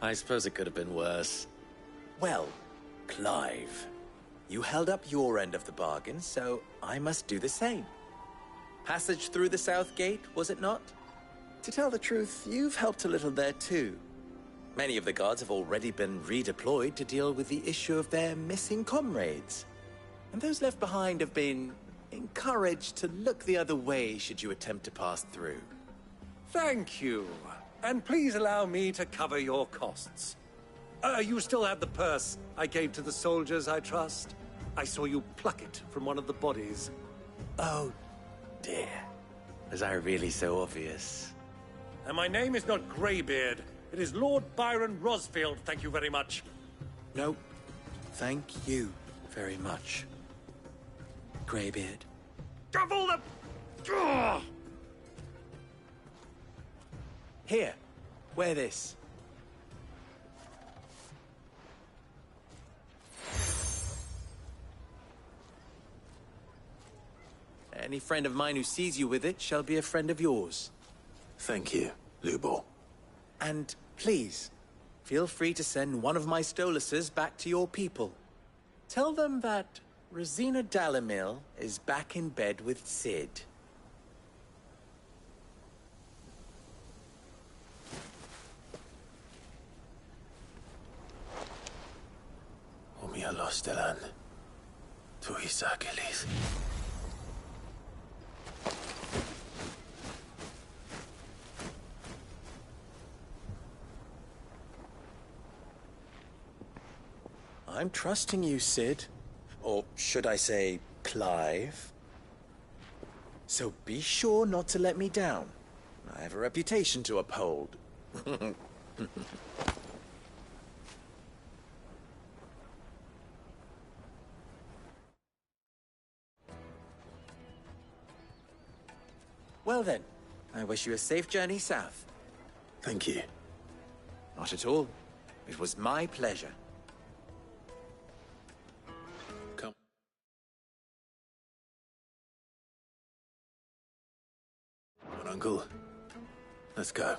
Speaker 21: I suppose it could have been worse. Well, Clive, you held up your end of the bargain, so I must do the same. Passage through the South Gate, was it not? To tell the truth, you've helped a little there too. Many of the guards have already been redeployed to deal with the issue of their missing comrades. And those left behind have been encouraged to look the other way should you attempt to pass through.
Speaker 5: Thank you. And please allow me to cover your costs. You still have the purse I gave to the soldiers, I trust? I saw you pluck it from one of the bodies.
Speaker 21: Oh, dear. Was I really so obvious?
Speaker 5: And my name is not Greybeard. It is Lord Byron Rosfield, thank you very much.
Speaker 21: No, thank you very much, Greybeard.
Speaker 5: Of all the... Ugh!
Speaker 21: Here, wear this. Any friend of mine who sees you with it shall be a friend of yours.
Speaker 2: Thank you, Lubor.
Speaker 21: And please, feel free to send one of my Stoluses back to your people. Tell them that Rosina Dalimil is back in bed with Cid.
Speaker 2: Omia Lostelan. Tuisa Kelis.
Speaker 21: I'm trusting you, Cid. Or should I say, Clive? So be sure not to let me down. I have a reputation to uphold. Well then, I wish you a safe journey south.
Speaker 2: Thank you.
Speaker 21: Not at all. It was my pleasure.
Speaker 2: Come. Come on, Uncle. Let's go.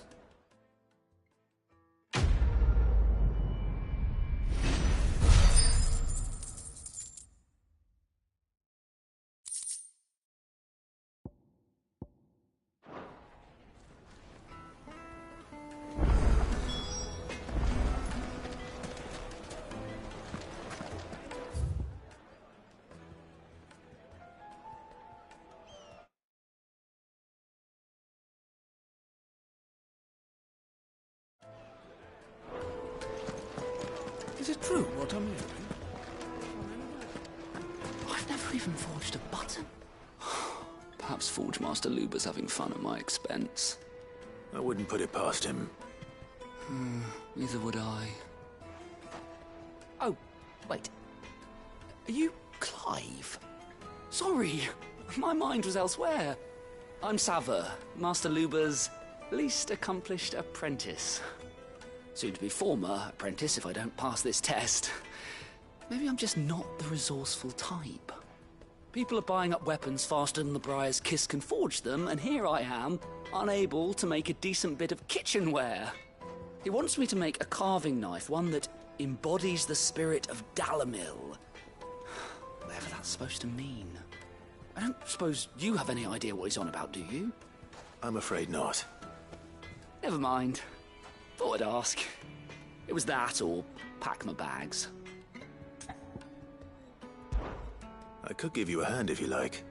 Speaker 15: Is it true what I'm hearing? I've never even forged a button.
Speaker 10: Perhaps Forge Master Luber's having fun at my expense.
Speaker 2: I wouldn't put it past him.
Speaker 10: Neither would I.
Speaker 15: Oh, wait. Are you Clive?
Speaker 10: Sorry, my mind was elsewhere. I'm Sava, Master Luber's least accomplished apprentice. Soon to be former apprentice if I don't pass this test. Maybe I'm just not the resourceful type. People are buying up weapons faster than the Briar's Kiss can forge them, and here I am, unable to make a decent bit of kitchenware. He wants me to make a carving knife, one that embodies the spirit of Dalimil. Whatever that's supposed to mean. I don't suppose you have any idea what he's on about, do you?
Speaker 2: I'm afraid not.
Speaker 10: Never mind. Thought I'd ask. It was that or pack my bags.
Speaker 2: I could give you a hand if you like.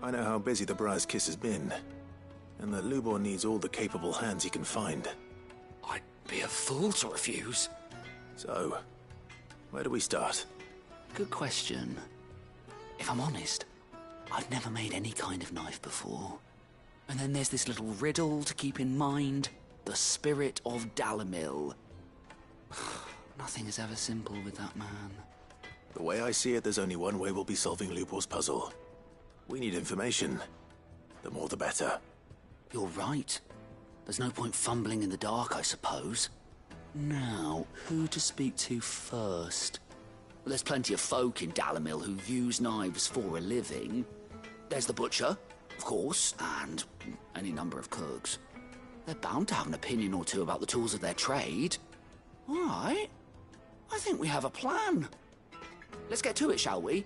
Speaker 2: I know how busy the Briar's Kiss has been, and that Lubor needs all the capable hands he can find.
Speaker 10: I'd be a fool to refuse.
Speaker 2: So, where do we start?
Speaker 10: Good question. If I'm honest, I've never made any kind of knife before. And then there's this little riddle to keep in mind. The spirit of Dalimil. Nothing is ever simple with that man.
Speaker 2: The way I see it, there's only one way we'll be solving Lubor's puzzle. We need information. The more the better.
Speaker 10: You're right. There's no point fumbling in the dark, I suppose. Now, who to speak to first? Well, there's plenty of folk in Dalimil who use knives for a living. There's the butcher, of course, and any number of cooks. They're bound to have an opinion or two about the tools of their trade. All right. I think we have a plan. Let's get to it, shall we?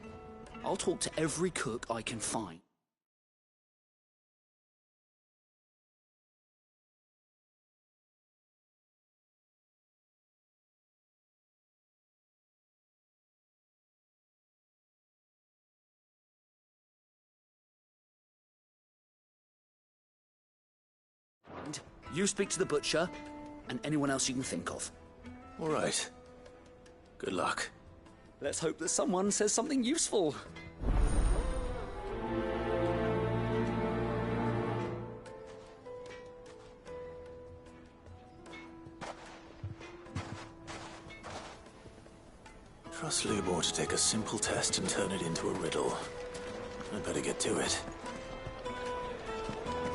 Speaker 10: I'll talk to every cook I can find. You speak to the butcher, and anyone else you can think of.
Speaker 2: All right. Good luck.
Speaker 10: Let's hope that someone says something useful.
Speaker 2: Trust Lubor to take a simple test and turn it into a riddle. I'd better get to it.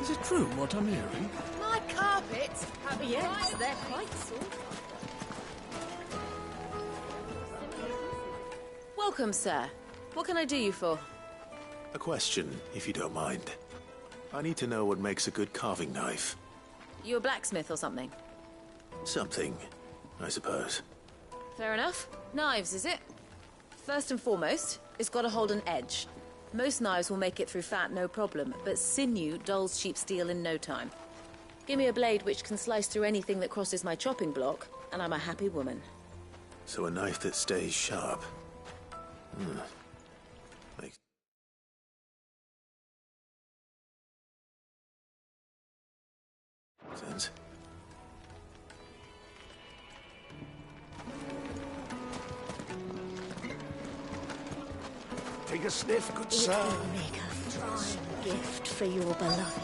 Speaker 15: Is it true what I'm hearing?
Speaker 23: My carpets have yes, they're quite soft. Welcome, sir. What can I do you for?
Speaker 2: A question, if you don't mind. I need to know what makes a good carving knife.
Speaker 23: You a blacksmith or something?
Speaker 2: Something, I suppose.
Speaker 23: Fair enough. Knives, is it? First and foremost, it's got to hold an edge. Most knives will make it through fat, no problem, but sinew dulls cheap steel in no time. Give me a blade which can slice through anything that crosses my chopping block, and I'm a happy woman.
Speaker 2: So a knife that stays sharp. Makes sense.
Speaker 4: Take a sniff, good
Speaker 1: It
Speaker 4: sir.
Speaker 1: will make a fine gift for your beloved.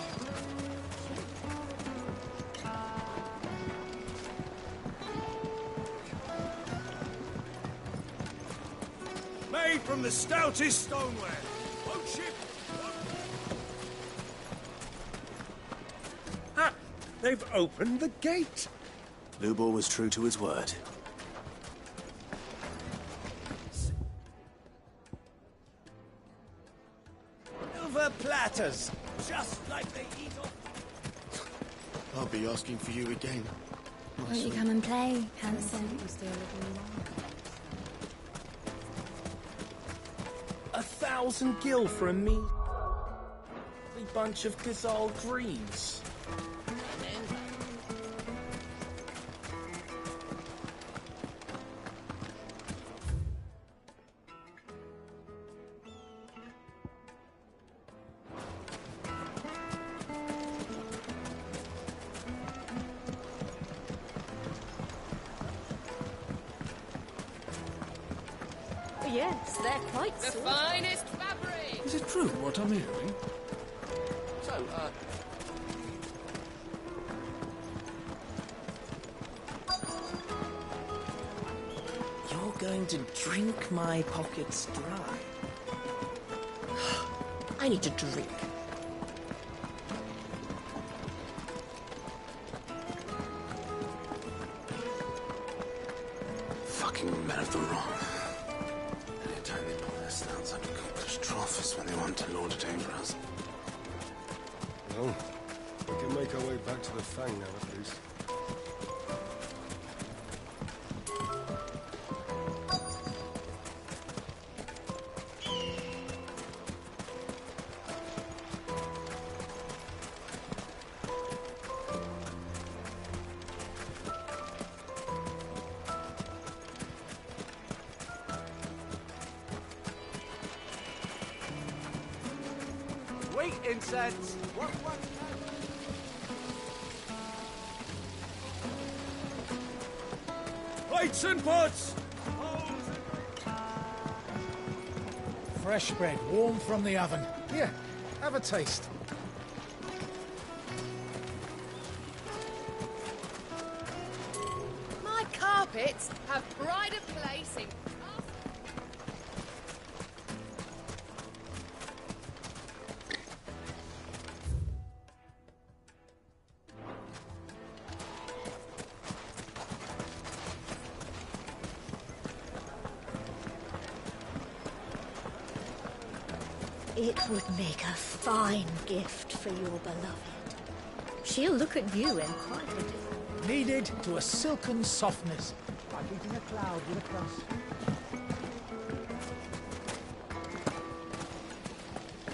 Speaker 11: Made from the stoutest stoneware. One ship.
Speaker 5: Ah! They've opened the gate!
Speaker 2: Lubor was true to his word.
Speaker 11: Silver platters. Just like they eat off.
Speaker 13: I'll be asking for you again.
Speaker 1: Won't you come and play, handsome?
Speaker 3: 1,000 gil for a measly bunch of Gazal greaves.
Speaker 1: Yes, they're quite
Speaker 7: The
Speaker 1: soft.
Speaker 7: finest fabric!
Speaker 15: Is it true what I'm hearing?
Speaker 10: So,
Speaker 3: You're going to drink my pockets dry. I need to drink.
Speaker 13: Fucking men of the wrong. Anytime they pull their stance under Cook's trough is when they want to lord it over us.
Speaker 5: Well, we can make our way back to the Fang now, at least.
Speaker 3: Wait, incense! What?
Speaker 11: Plates and pots!
Speaker 16: Fresh bread, warm from the oven. Here, have a taste.
Speaker 7: My carpets have pride of place in...
Speaker 1: It would make a fine gift for your beloved. She'll look at you in quite a different...
Speaker 16: Kneaded to a silken softness, like eating a cloud with a crust.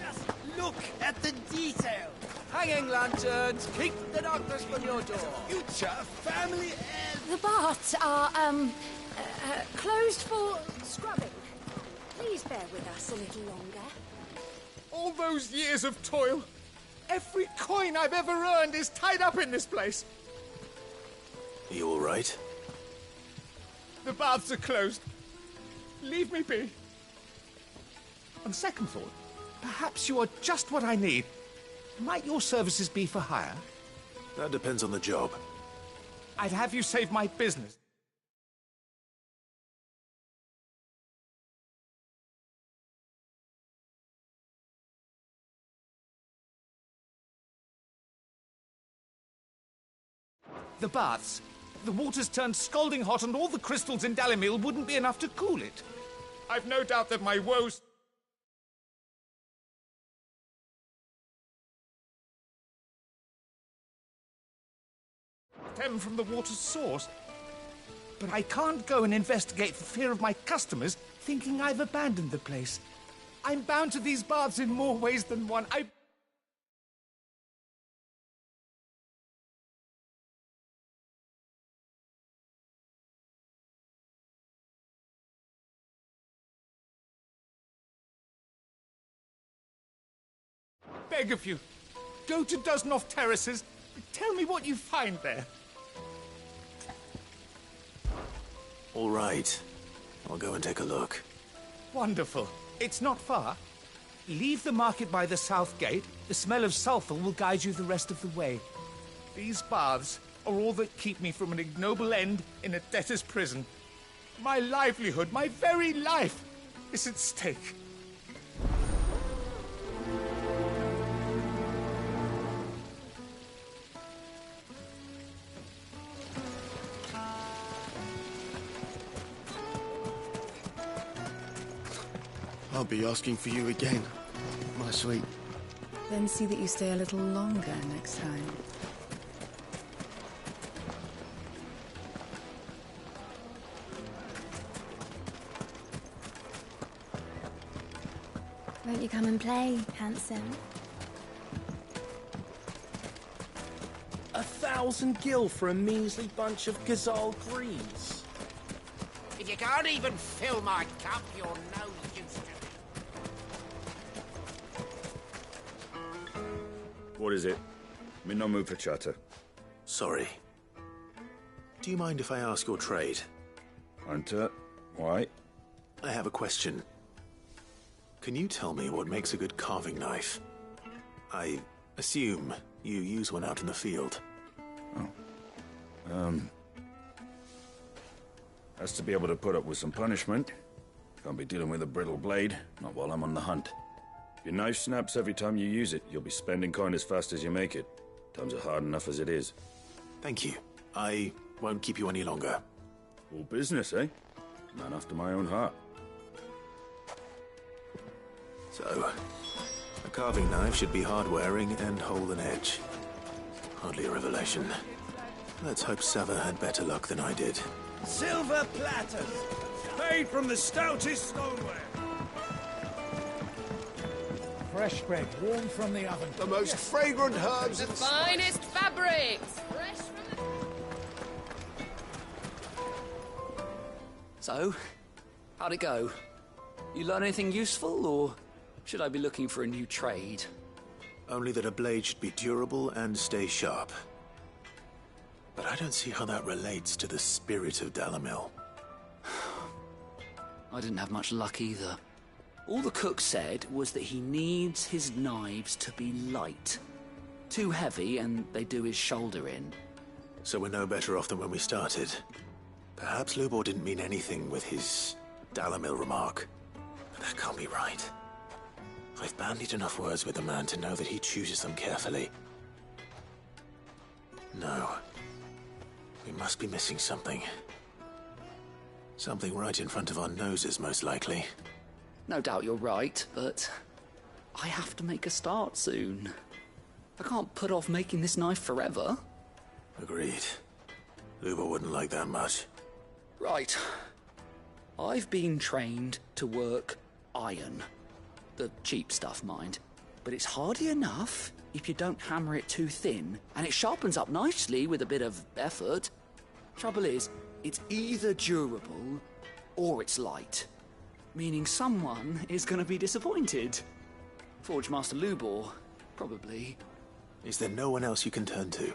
Speaker 3: Just look at the detail! Hanging lanterns, keep the darkness from your door. Future family heir.
Speaker 1: The baths are, closed for scrubbing. Please bear with us a little longer.
Speaker 3: All those years of toil,
Speaker 16: Every coin I've ever earned is tied up in this place.
Speaker 2: Are you all right?
Speaker 16: The baths are closed. Leave me be. On second thought, perhaps you are just what I need. Might your services be for hire?
Speaker 2: That depends on the job.
Speaker 16: I'd have you save my business. The baths. The water's turned scalding hot and all the crystals in Dalimil wouldn't be enough to cool it. I've no doubt that my woes... stem from the water's source. But I can't go and investigate for fear of my customers thinking I've abandoned the place. I'm bound to these baths in more ways than one. Beg of you, go to Dusnoff Terraces. Tell me what you find there.
Speaker 2: All right. I'll go and take a look.
Speaker 16: Wonderful. It's not far. Leave the market by the south gate. The smell of sulphur will guide you the rest of the way. These baths are all that keep me from an ignoble end in a debtor's prison. My livelihood, my very life, is at stake.
Speaker 6: I'll be asking for you again, my sweet.
Speaker 14: Then see that you stay a little longer next time.
Speaker 17: Won't you come and play, handsome?
Speaker 24: 1,000 gil for a measly bunch of Ghazal greens.
Speaker 3: If you can't even fill my cup, you're no use to me.
Speaker 20: What is it? I'm in no mood for chatter.
Speaker 2: Sorry. Do you mind if I ask your trade?
Speaker 20: Hunter, why?
Speaker 2: I have a question. Can you tell me what makes a good carving knife? I assume you use one out in the field.
Speaker 20: Has to be able to put up with some punishment. Can't be dealing with a brittle blade, not while I'm on the hunt. If your knife snaps every time you use it, you'll be spending coin as fast as you make it. Times are hard enough as it is.
Speaker 2: Thank you. I won't keep you any longer.
Speaker 20: All business, eh? Man after my own heart.
Speaker 2: So, a carving knife should be hard-wearing and hold an edge. Hardly a revelation. Let's hope Sava had better luck than I did.
Speaker 11: Silver platters, made from the stoutest stoneware.
Speaker 16: Fresh bread, warm from the oven.
Speaker 4: The most fragrant herbs
Speaker 7: The finest fabrics! Fresh from the...
Speaker 10: So, how'd it go? You learn anything useful, or should I be looking for a new trade?
Speaker 2: Only that a blade should be durable and stay sharp. But I don't see how that relates to the spirit of Dalimil.
Speaker 10: I didn't have much luck either. All the cook said was that he needs his knives to be light. Too heavy and they do his shoulder in.
Speaker 2: So we're no better off than when we started. Perhaps Lubor didn't mean anything with his Dalimil remark. But that can't be right. I've bandied enough words with the man to know that he chooses them carefully. No. We must be missing something. Something right in front of our noses, most likely.
Speaker 10: No doubt you're right, but I have to make a start soon. I can't put off making this knife forever.
Speaker 2: Agreed. Lubor wouldn't like that much.
Speaker 10: Right. I've been trained to work iron. The cheap stuff, mind. But it's hardy enough if you don't hammer it too thin, and it sharpens up nicely with a bit of effort. Trouble is, it's either durable or it's light. Meaning someone is going to be disappointed. Forge Master Lubor, probably.
Speaker 2: Is there no one else you can turn to?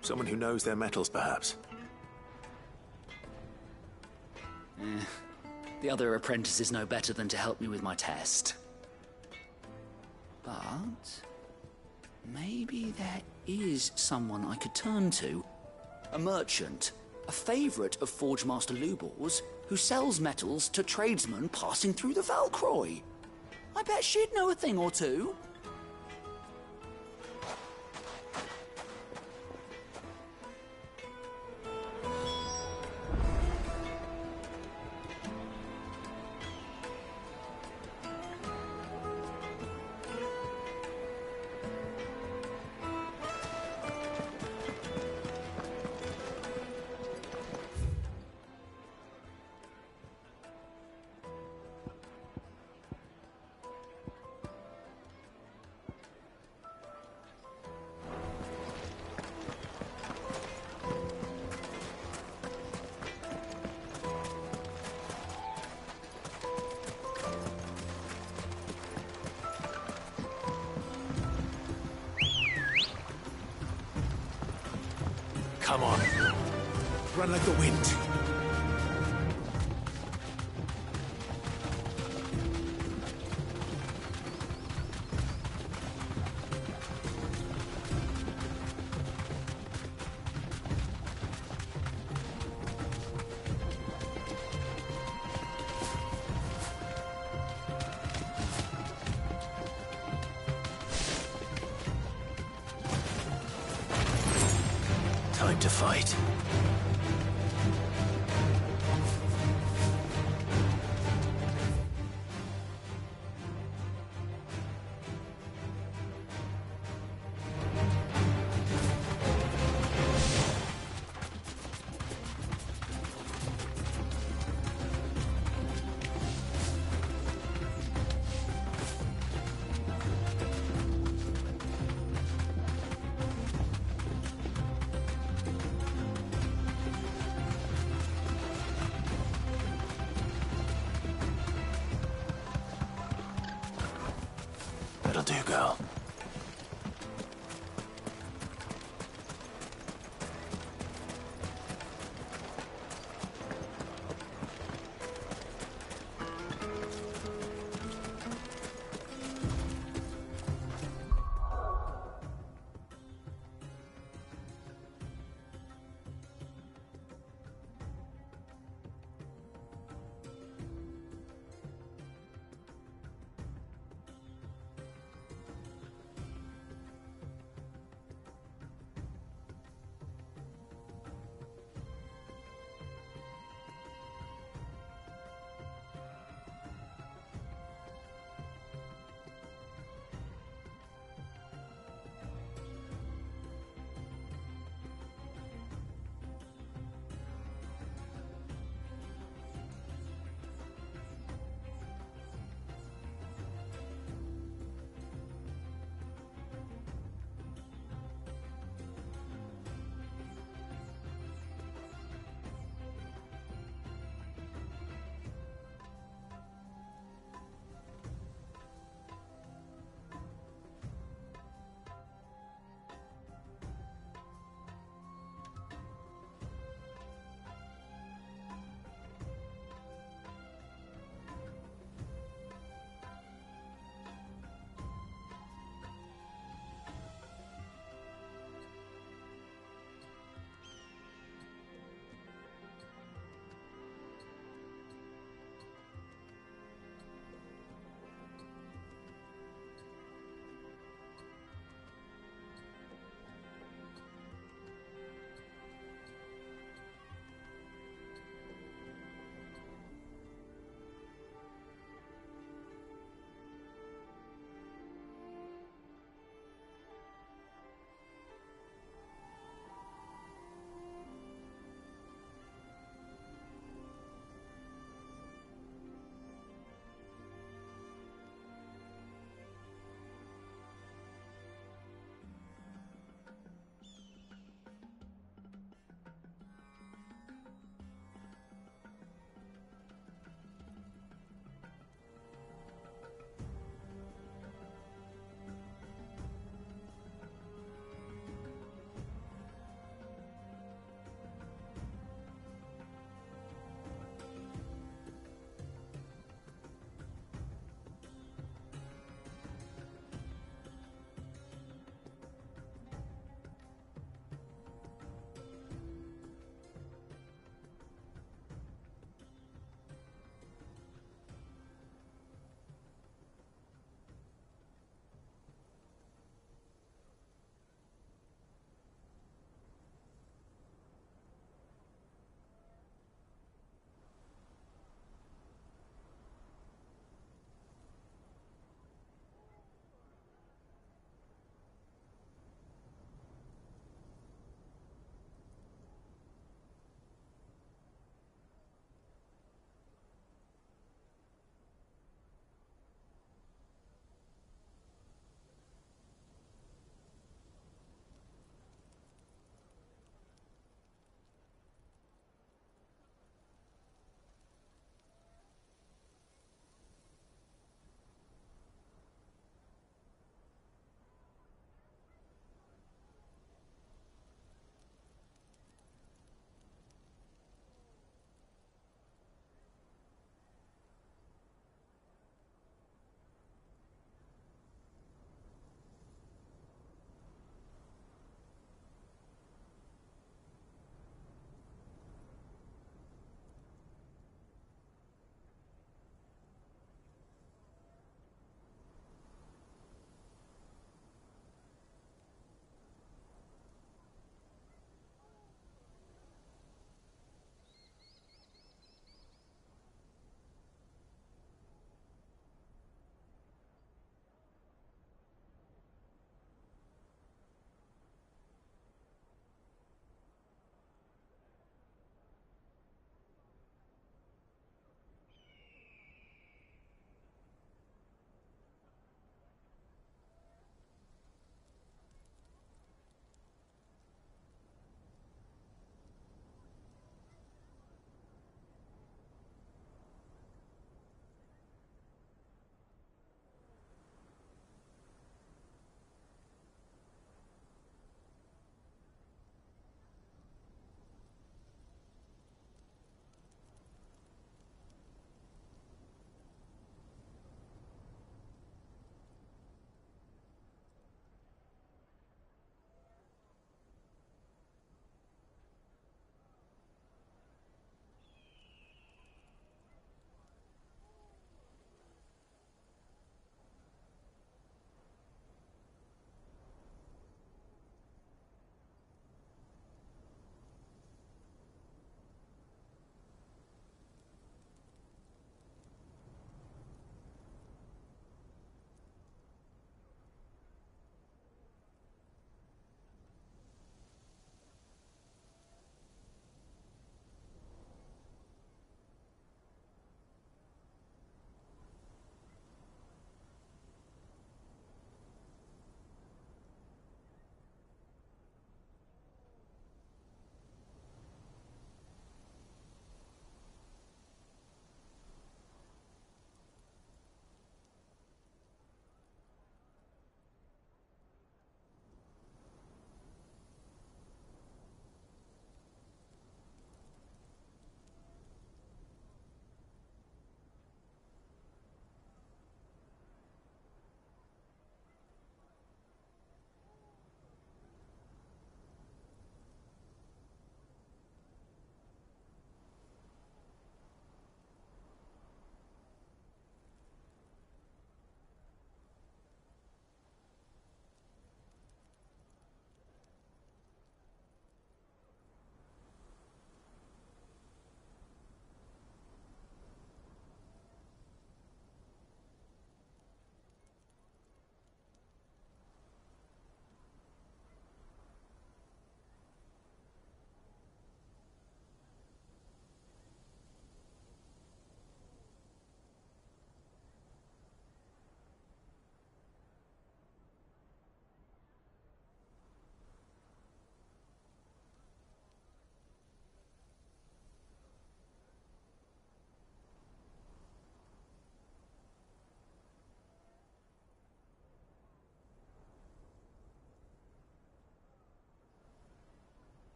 Speaker 2: Someone who knows their metals, perhaps?
Speaker 10: The other apprentices know better than to help me with my test. But maybe there is someone I could turn to. A merchant, a favourite of Forge Master Lubor's, who sells metals to tradesmen passing through the Valcroy. I bet she'd know a thing or two.
Speaker 2: Come on. Run like the wind. Time to fight. That'll do, girl.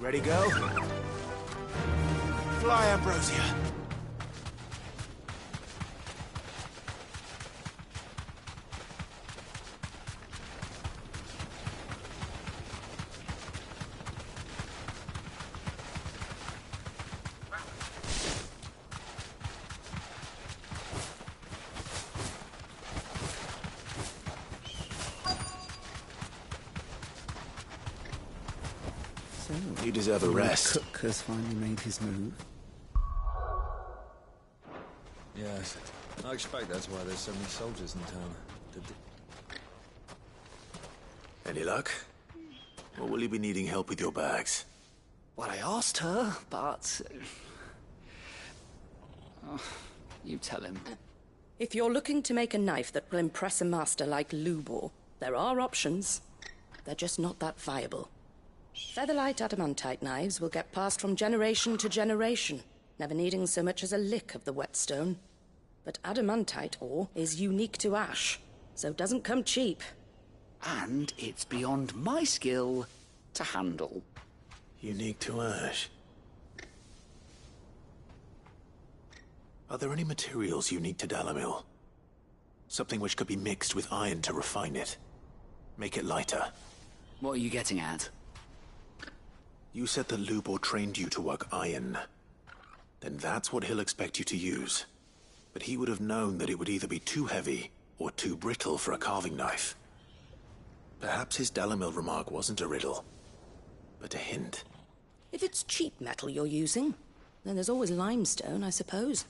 Speaker 16: Ready, go? Fly, Ambrosia.
Speaker 2: You deserve a rest.
Speaker 10: The cook has finally made his move.
Speaker 5: Yes. I expect that's why there's so many soldiers in town.
Speaker 2: Any luck? Or will you be needing help with your bags?
Speaker 10: Well, I asked her, but... Oh, you tell him.
Speaker 9: If you're looking to make a knife that will impress a master like Lubor, there are options. They're just not that viable. Featherlight adamantite knives will get passed from generation to generation, never needing so much as a lick of the whetstone. But adamantite ore is unique to ash, so doesn't come cheap.
Speaker 10: And it's beyond my skill to handle.
Speaker 2: Unique to ash? Are there any materials unique to Dalimil? Something which could be mixed with iron to refine it. Make it lighter.
Speaker 10: What are you getting at?
Speaker 2: You said that Lubor trained you to work iron. Then that's what he'll expect you to use. But he would have known that it would either be too heavy or too brittle for a carving knife. Perhaps his Dalimil remark wasn't a riddle, but a hint.
Speaker 9: If it's cheap metal you're using, then there's always limestone, I suppose.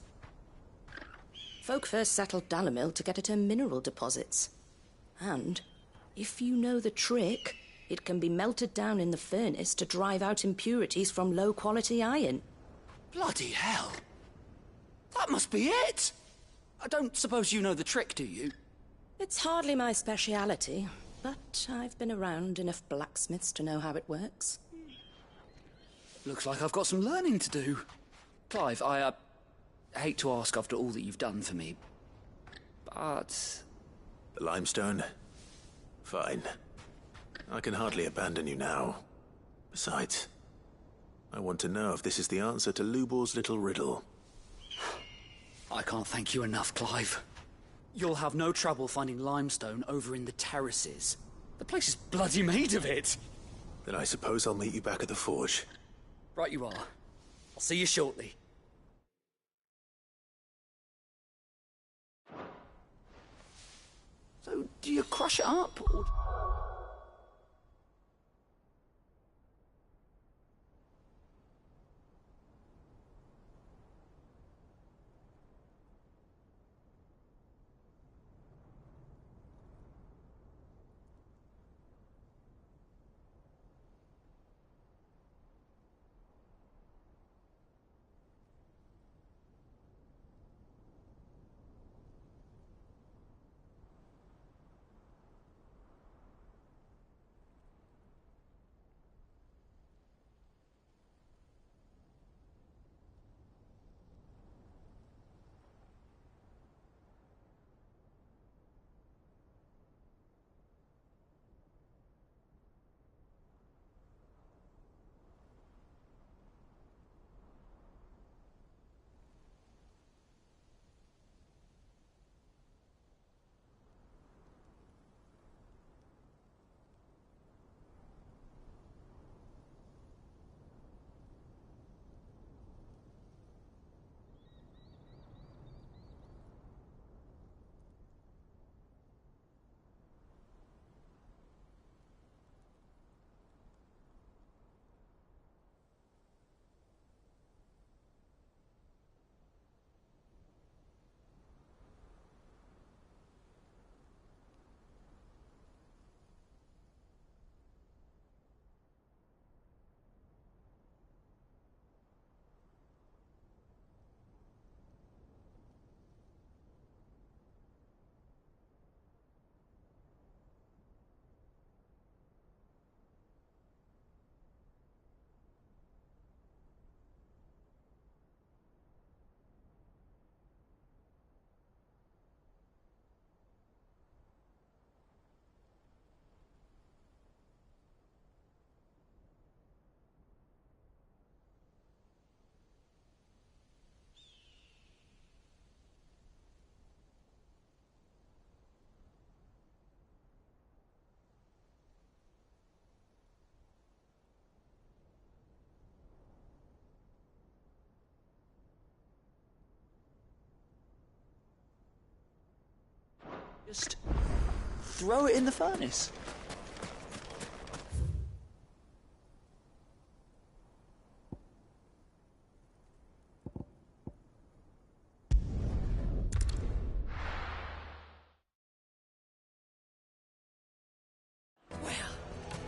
Speaker 9: Folk first settled Dalimil to get at her mineral deposits. And, if you know the trick, it can be melted down in the furnace to drive out impurities from low-quality iron.
Speaker 10: Bloody hell! That must be it! I don't suppose you know the trick, do you?
Speaker 9: It's hardly my speciality, but I've been around enough blacksmiths to know how it works.
Speaker 10: Looks like I've got some learning to do. Clive, I hate to ask after all that you've done for me, but...
Speaker 2: The limestone? Fine. I can hardly abandon you now. Besides, I want to know if this is the answer to Lubor's little riddle.
Speaker 10: I can't thank you enough, Clive. You'll have no trouble finding limestone over in the terraces. The place is bloody made of it.
Speaker 2: Then I suppose I'll meet you back at the forge.
Speaker 10: Right you are. I'll see you shortly. So, do you crush it up, or... Just throw it in the furnace.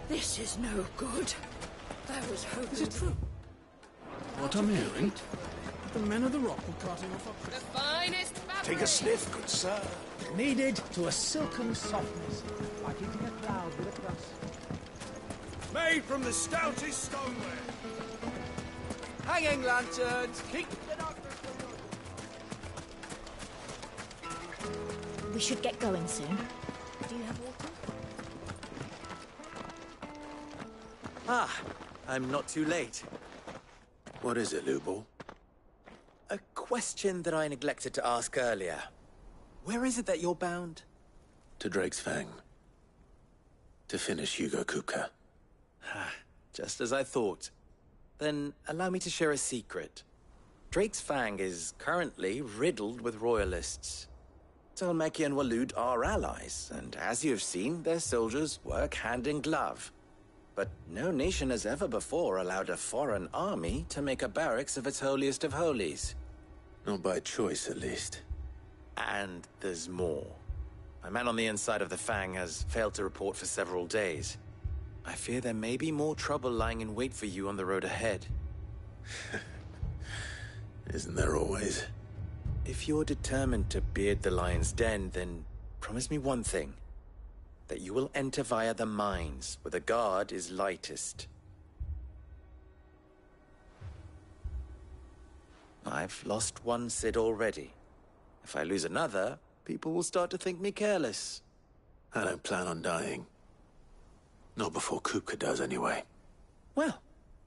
Speaker 1: This is no good. I was hoping...
Speaker 15: Is it true? What I'm hearing? The men of the rock were carting off our
Speaker 7: The finest fabric.
Speaker 4: Take a sniff, good sir.
Speaker 16: Kneaded to a silken softness, like eating a cloud with a crust.
Speaker 11: Made from the stoutest stoneware.
Speaker 3: Hanging lanterns, keep the doctors from
Speaker 1: We should get going soon. Do you have water?
Speaker 21: Ah, I'm not too late.
Speaker 2: What is it, Lubor?
Speaker 21: A question that I neglected to ask earlier. Where is it that you're bound?
Speaker 2: To Drake's Fang. To finish Hugo Kupka.
Speaker 21: Just as I thought. Then allow me to share a secret. Drake's Fang is currently riddled with royalists. Dhalmekia and Waloed are allies, and as you've seen, their soldiers work hand in glove. But no nation has ever before allowed a foreign army to make a barracks of its holiest of holies.
Speaker 2: Not by choice, at least.
Speaker 21: And there's more. My man on the inside of the Fang has failed to report for several days. I fear there may be more trouble lying in wait for you on the road ahead.
Speaker 2: Isn't there always?
Speaker 21: If you're determined to beard the lion's den, then promise me one thing. That you will enter via the mines, where the guard is lightest. I've lost one Cid already. If I lose another, people will start to think me careless.
Speaker 2: I don't plan on dying. Not before Kupka does, anyway.
Speaker 21: Well,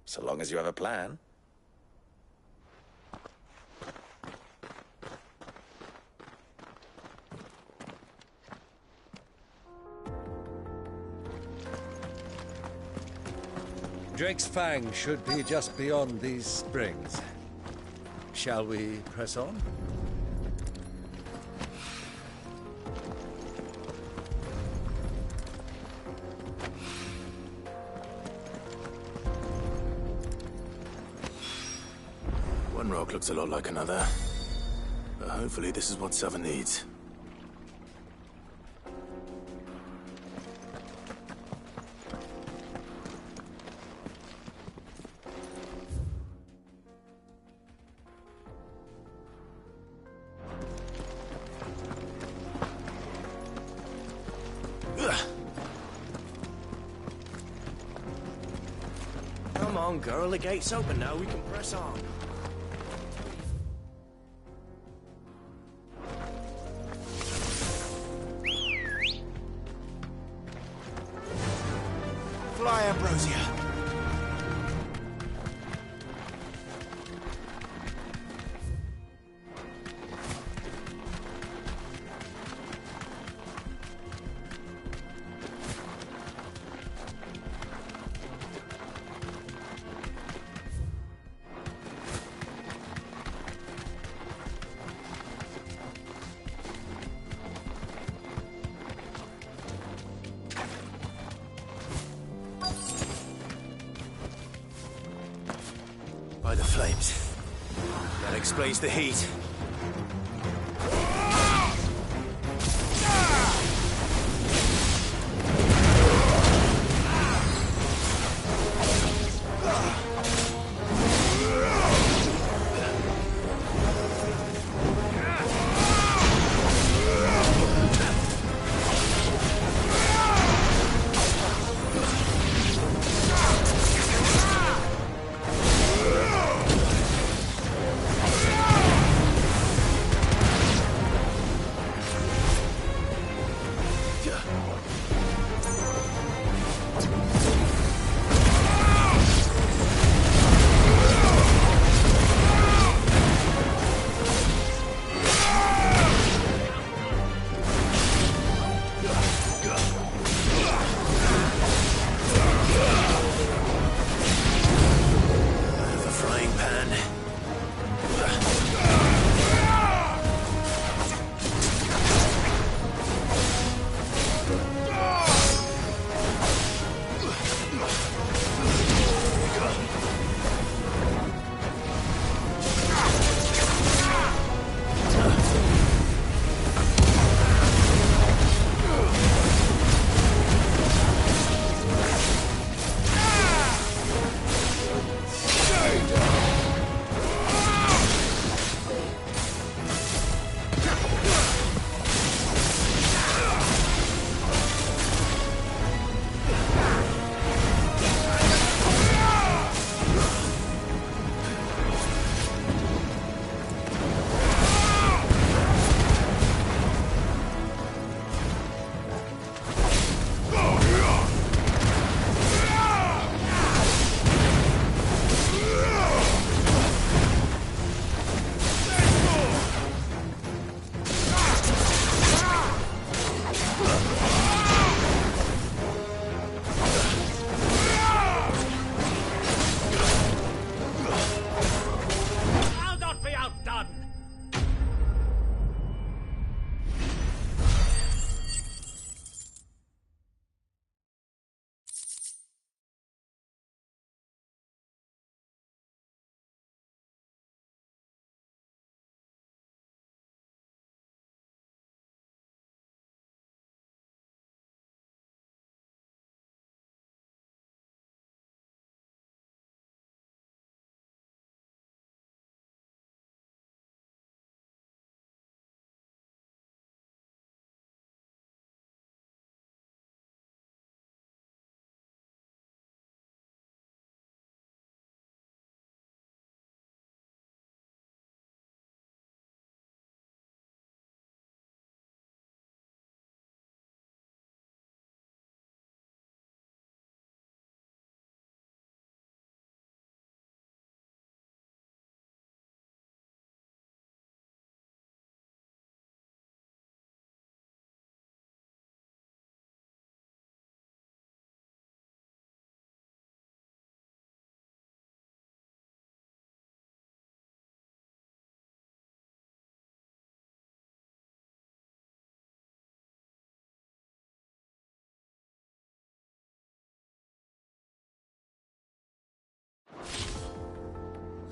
Speaker 21: so long as you have a plan.
Speaker 5: Drake's Fang should be just beyond these springs. Shall we press on?
Speaker 2: One rock looks a lot like another. But hopefully this is what Sava needs.
Speaker 24: Come on, girl, the gate's open now, we can press on.
Speaker 21: Fly, Ambrosia.
Speaker 2: By the flames. That explains the heat.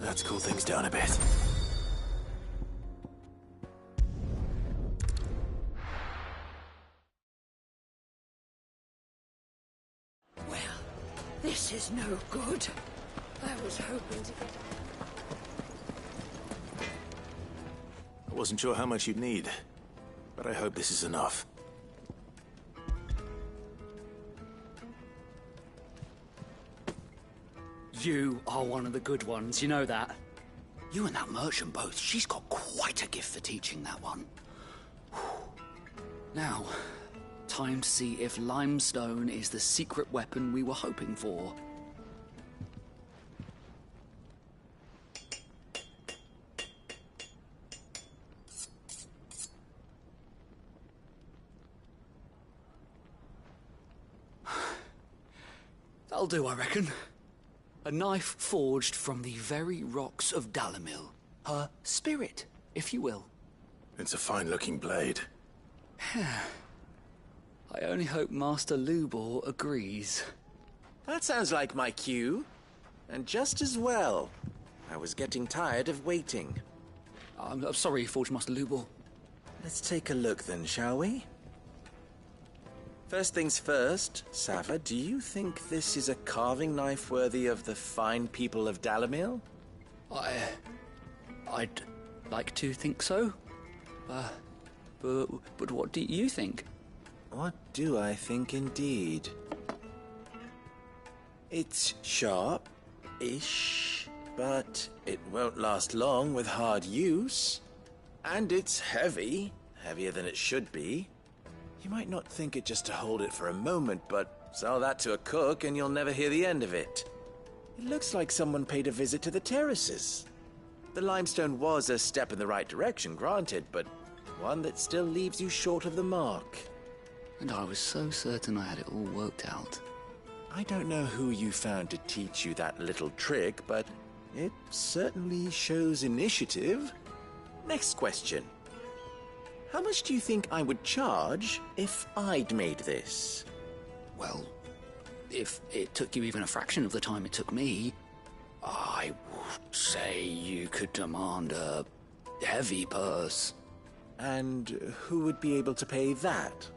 Speaker 2: Let's cool things down a bit.
Speaker 1: Well, this is no good. I was hoping to get...
Speaker 2: I wasn't sure how much you'd need, but I hope this is enough.
Speaker 10: You are one of the good ones, you know that. You and that merchant both, she's got quite a gift for teaching that one. Now, time to see if limestone is the secret weapon we were hoping for. That'll do, I reckon. A knife forged from the very rocks of Dalimil. Her spirit, if you will.
Speaker 2: It's a fine-looking blade.
Speaker 10: I only hope Master Lubor agrees.
Speaker 21: That sounds like my cue. And just as well. I was getting tired of waiting.
Speaker 10: I'm sorry, Forge Master Lubor.
Speaker 21: Let's take a look then, shall we? First things first, Sava, do you think this is a carving knife worthy of the fine people of Dalimil?
Speaker 10: I'd like to think so. But what do you think?
Speaker 21: What do I think indeed? It's sharp-ish, but it won't last long with hard use. And it's heavy, heavier than it should be. You might not think it just to hold it for a moment, but sell that to a cook and you'll never hear the end of it. It looks like someone paid a visit to the terraces. The limestone was a step in the right direction, granted, but one that still leaves you short of the mark.
Speaker 10: And I was so certain I had it all worked out.
Speaker 21: I don't know who you found to teach you that little trick, but it certainly shows initiative. Next question. How much do you think I would charge if I'd made this?
Speaker 10: Well, if it took you even a fraction of the time it took me, I would say you could demand a heavy purse.
Speaker 21: And who would be able to pay that?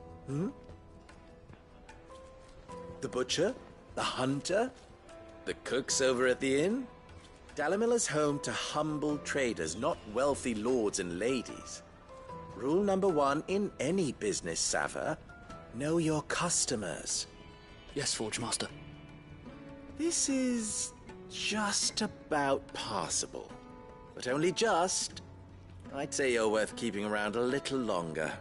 Speaker 21: The butcher? The hunter? The cooks over at the inn? Dalimil is home to humble traders, not wealthy lords and ladies. Rule number 1 in any business, Sava, know your customers.
Speaker 10: Yes, Forge Master.
Speaker 21: This is just about passable. But only just. I'd say you're worth keeping around a little longer.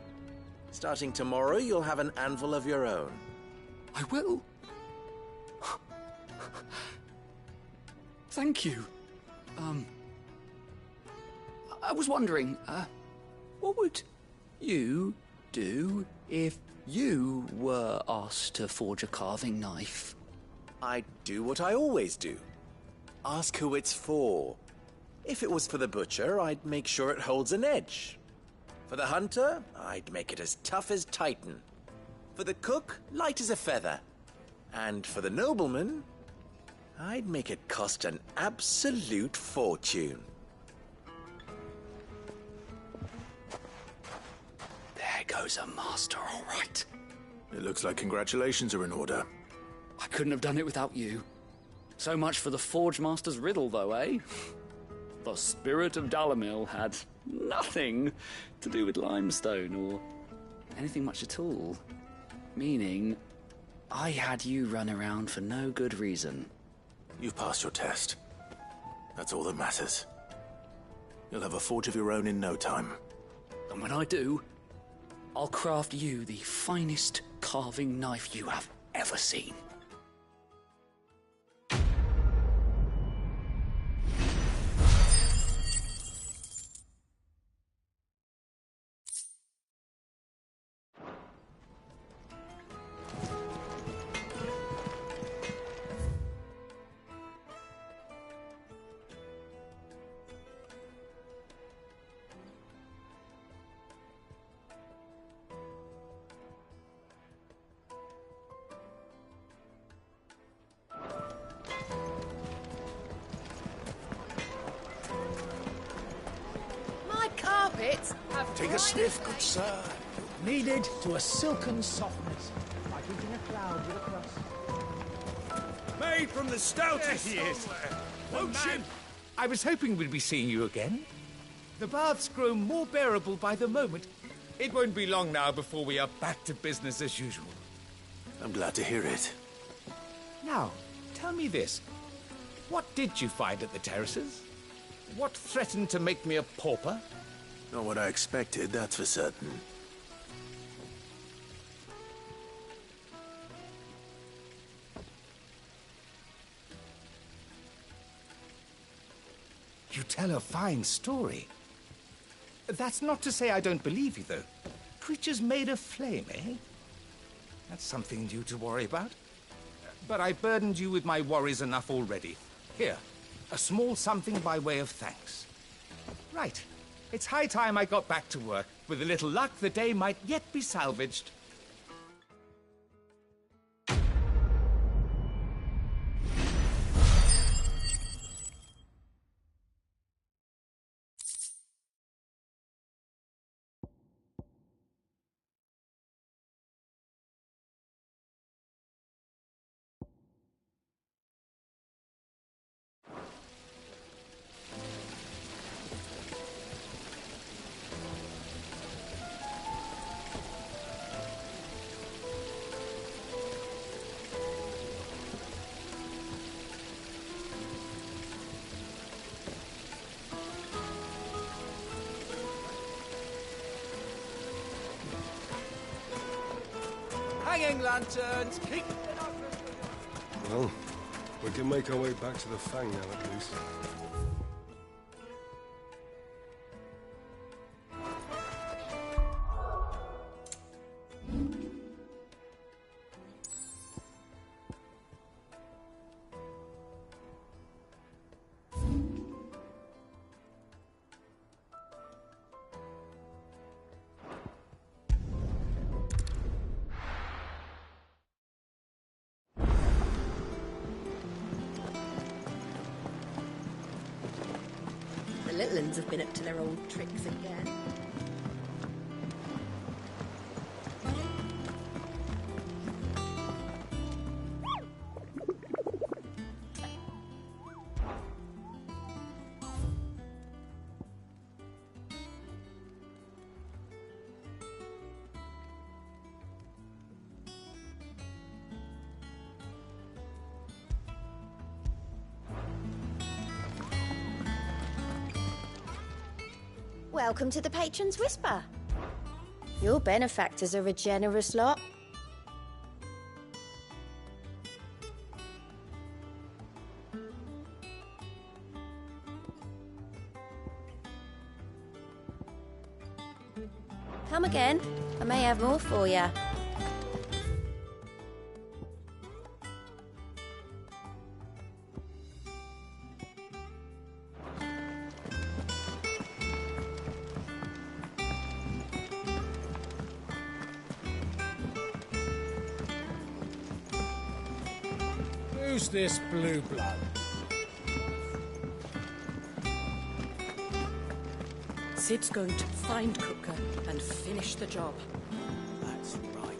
Speaker 21: Starting tomorrow, you'll have an anvil of your own.
Speaker 10: I will. Thank you. I was wondering, what would you do if you were asked to forge a carving knife?
Speaker 21: I'd do what I always do. Ask who it's for. If it was for the butcher, I'd make sure it holds an edge. For the hunter, I'd make it as tough as Titan. For the cook, light as a feather. And for the nobleman, I'd make it cost an absolute fortune.
Speaker 10: There goes a master, all right.
Speaker 2: It looks like congratulations are in order.
Speaker 10: I couldn't have done it without you. So much for the Forge Master's riddle, though, eh? The spirit of Dalimil had nothing to do with limestone or anything much at all. Meaning, I had you run around for no good reason.
Speaker 2: You've passed your test. That's all that matters. You'll have a forge of your own in no time.
Speaker 10: And when I do, I'll craft you the finest carving knife you have ever seen.
Speaker 16: baths have
Speaker 4: Take a sniff, good sir.
Speaker 16: kneaded to a silken softness, like eating a cloud with a crust.
Speaker 11: Made from the stoutest
Speaker 16: There he is.
Speaker 11: stoneware.
Speaker 16: The
Speaker 11: Oh,
Speaker 16: man-
Speaker 11: ship!
Speaker 16: I was hoping we'd be seeing you again. The baths grow more bearable by the moment. It won't be long now before we are back to business as usual.
Speaker 2: I'm glad to hear it.
Speaker 16: Now, tell me this. What did you find at the terraces? What threatened to make me a pauper?
Speaker 2: Not what I expected, that's for certain.
Speaker 16: You tell a fine story. That's not to say I don't believe you, though. Creatures made of flame, eh? That's something new to worry about. But I burdened you with my worries enough already. Here, a small something by way of thanks. Right. It's high time I got back to work. With a little luck, the day might yet be salvaged.
Speaker 3: Hanging lanterns, keep the darkness.
Speaker 5: Well, we can make our way back to the Fang now, at least.
Speaker 1: The little uns have been up to their old tricks again.
Speaker 12: Welcome to the Patron's Whisper. Your benefactors are a generous lot. Come again. I may have more for you.
Speaker 16: Who's this blue blood?
Speaker 9: Sid's going to find Cooker and finish the job.
Speaker 4: That's right.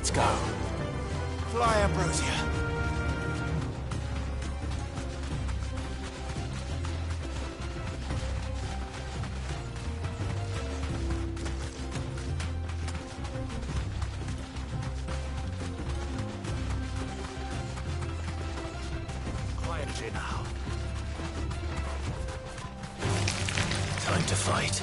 Speaker 4: Let's go.
Speaker 16: Fly, Ambrosia. Quietly now.
Speaker 2: Time to fight.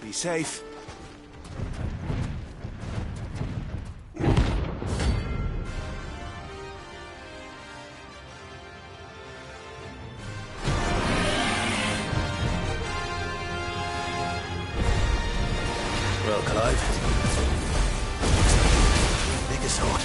Speaker 16: Be safe.
Speaker 2: Well, Clive. Bigger sword.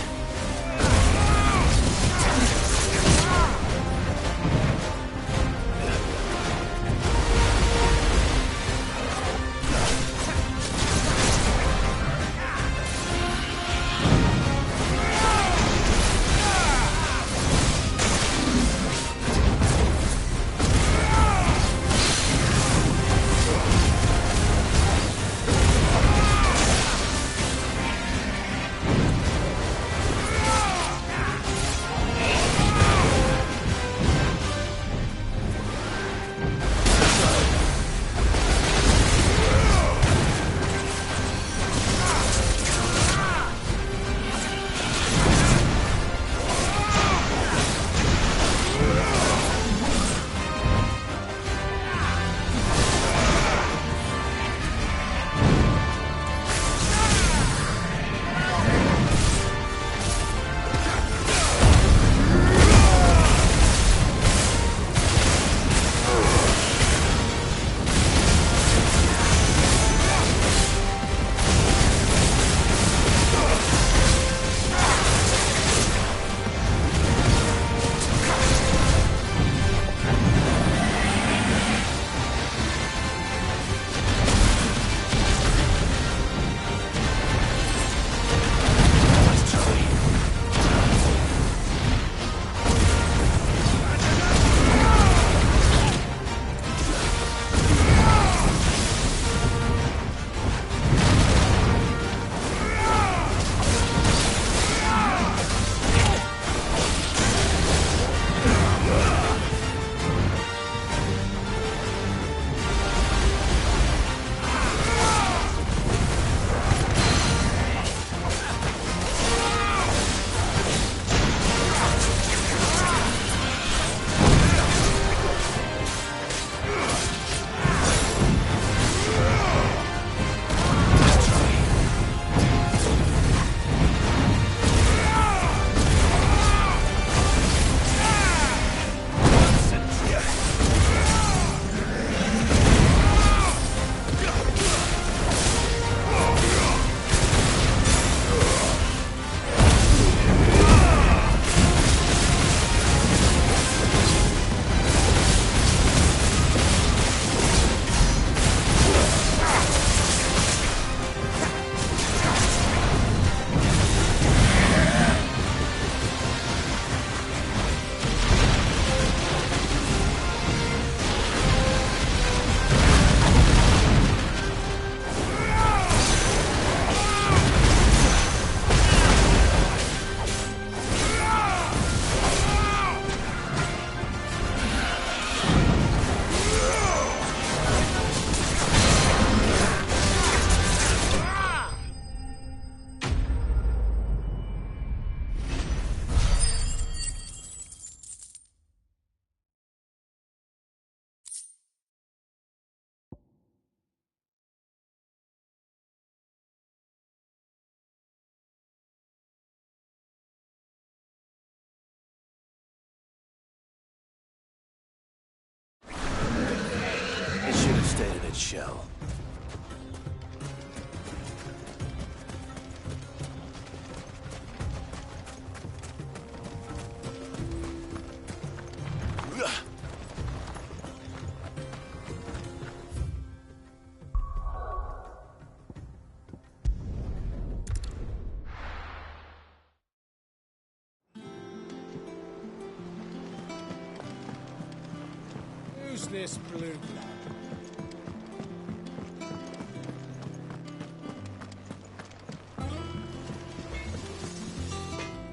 Speaker 15: Who's this blue blood?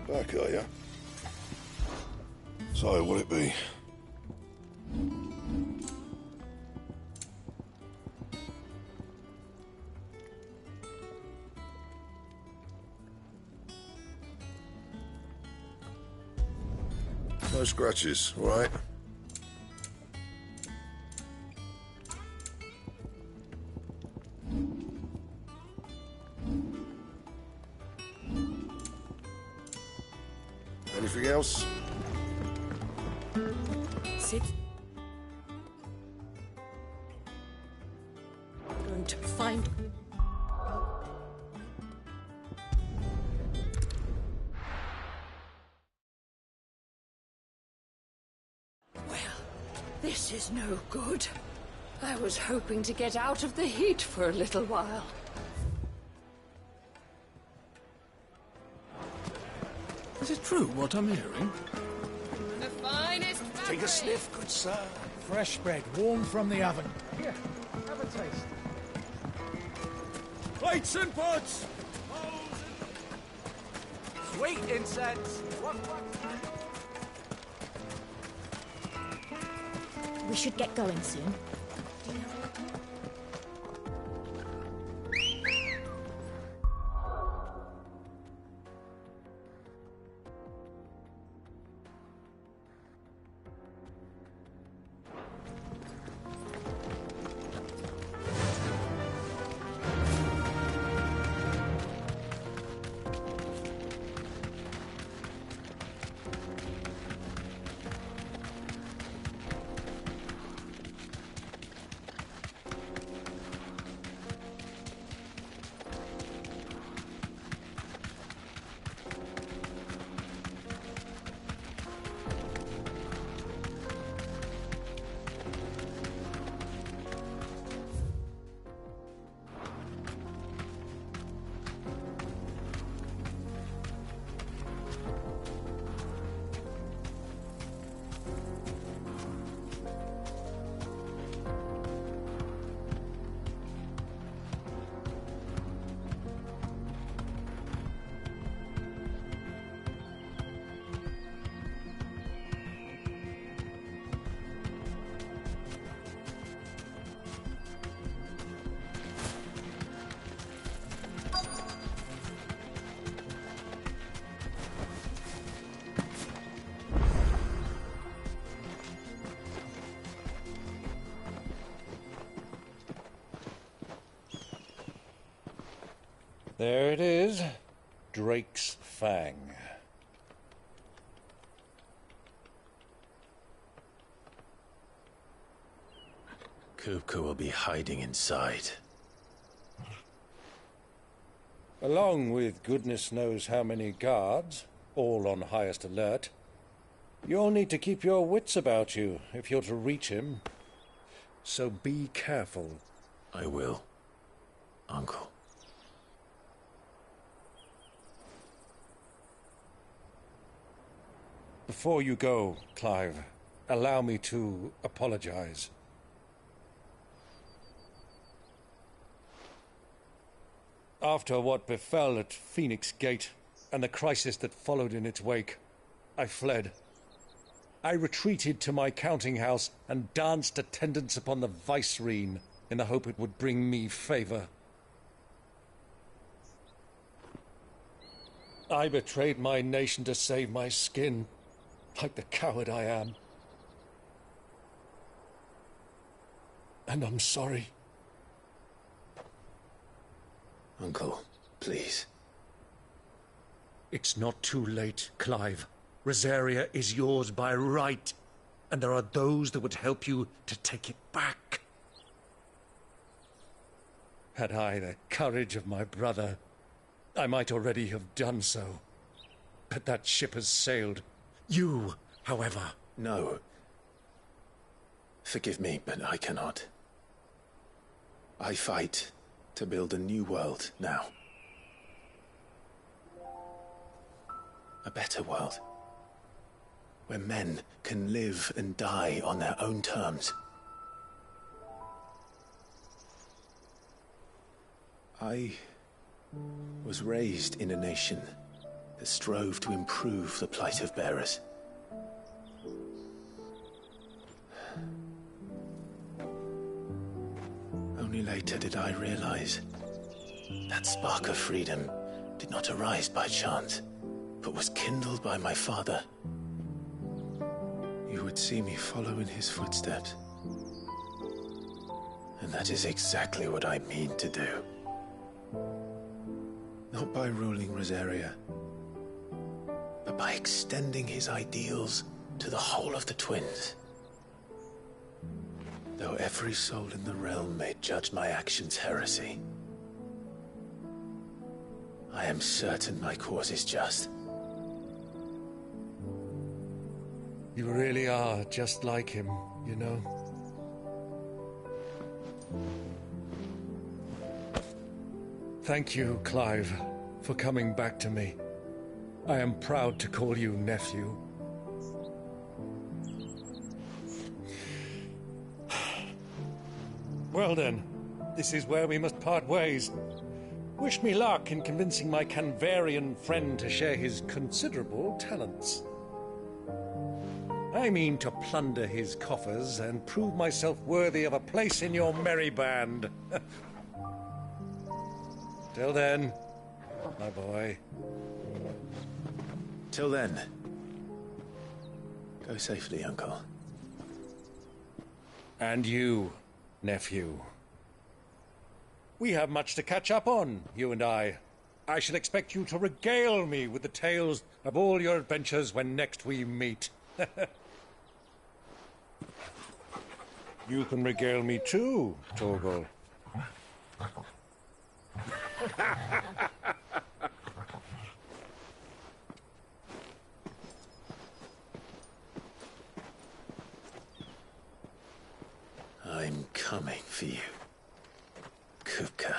Speaker 8: Back, are ya? So, will it be? No scratches, all right? Anything else?
Speaker 9: Sid? Going to find...
Speaker 18: This is no good. I was hoping to get out of the heat for a little while.
Speaker 15: Is it true what I'm hearing?
Speaker 7: The finest factory.
Speaker 15: Take a sniff, good sir. Fresh bread, warm from the oven.
Speaker 16: Here, have a taste.
Speaker 11: Plates and pots!
Speaker 16: Sweet incense.
Speaker 1: We should get going soon.
Speaker 5: There it is. Drake's Fang.
Speaker 2: Kupka will be hiding inside.
Speaker 5: Along with goodness knows how many guards, all on highest alert. You'll need to keep your wits about you if you're to reach him. So be careful.
Speaker 2: I will, Uncle.
Speaker 5: Before you go, Clive, allow me to apologize. After what befell at Phoenix Gate and the crisis that followed in its wake, I fled. I retreated to my counting house and danced attendance upon the vicereine in the hope it would bring me favor. I betrayed my nation to save my skin, like the coward I am. And I'm sorry.
Speaker 2: Uncle, please.
Speaker 5: It's not too late, Clive. Rosaria is yours by right, and there are those that would help you to take it back. Had I the courage of my brother, I might already have done so. But that ship has sailed. You, however...
Speaker 2: No. Forgive me, but I cannot. I fight to build a new world now. A better world. Where men can live and die on their own terms. I was raised in a nation that strove to improve the plight of bearers. Only later did I realize that spark of freedom did not arise by chance, but was kindled by my father. You would see me follow in his footsteps. And that is exactly what I mean to do. Not by ruling Rosaria, but by extending his ideals to the whole of the Twins. Though every soul in the realm may judge my actions heresy, I am certain my cause is just.
Speaker 5: You really are just like him, you know. Thank you, Clive, for coming back to me. I am proud to call you nephew. Well then, this is where we must part ways. Wish me luck in convincing my Canvarian friend to share his considerable talents. I mean to plunder his coffers and prove myself worthy of a place in your merry band. Till then, my boy.
Speaker 2: Till then, go safely, Uncle.
Speaker 5: And you, nephew. We have much to catch up on, you and I. I shall expect you to regale me with the tales of all your adventures when next we meet. You can regale me too, Torgal.
Speaker 2: I'm coming for you, Kupka.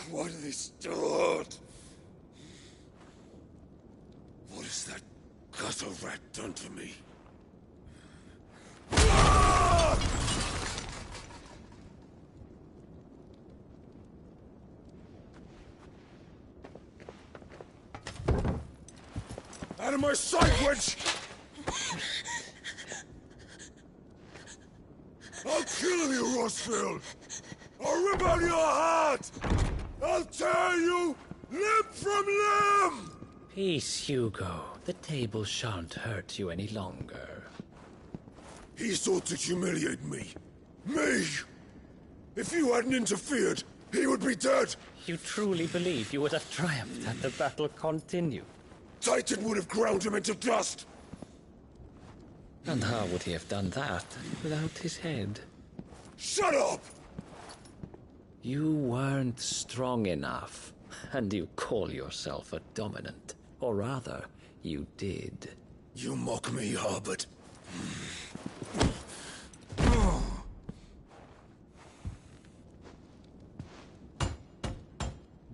Speaker 8: Why do they still hurt? What has that gutter rat done to me? Out of my sight, witch! I'll kill you, Rosfield! I'll rip out your heart! I'll tear you limb from limb!
Speaker 10: Peace, Hugo. The table shan't hurt you any longer.
Speaker 8: He sought to humiliate me. Me! If you hadn't interfered, he would be dead!
Speaker 10: You truly believe you would have triumphed had the battle continued?
Speaker 8: Titan would have ground him into dust!
Speaker 10: And how would he have done that without his head?
Speaker 8: Shut up!
Speaker 10: You weren't strong enough, and you call yourself a dominant. Or rather, you did.
Speaker 8: You mock me, Harbert.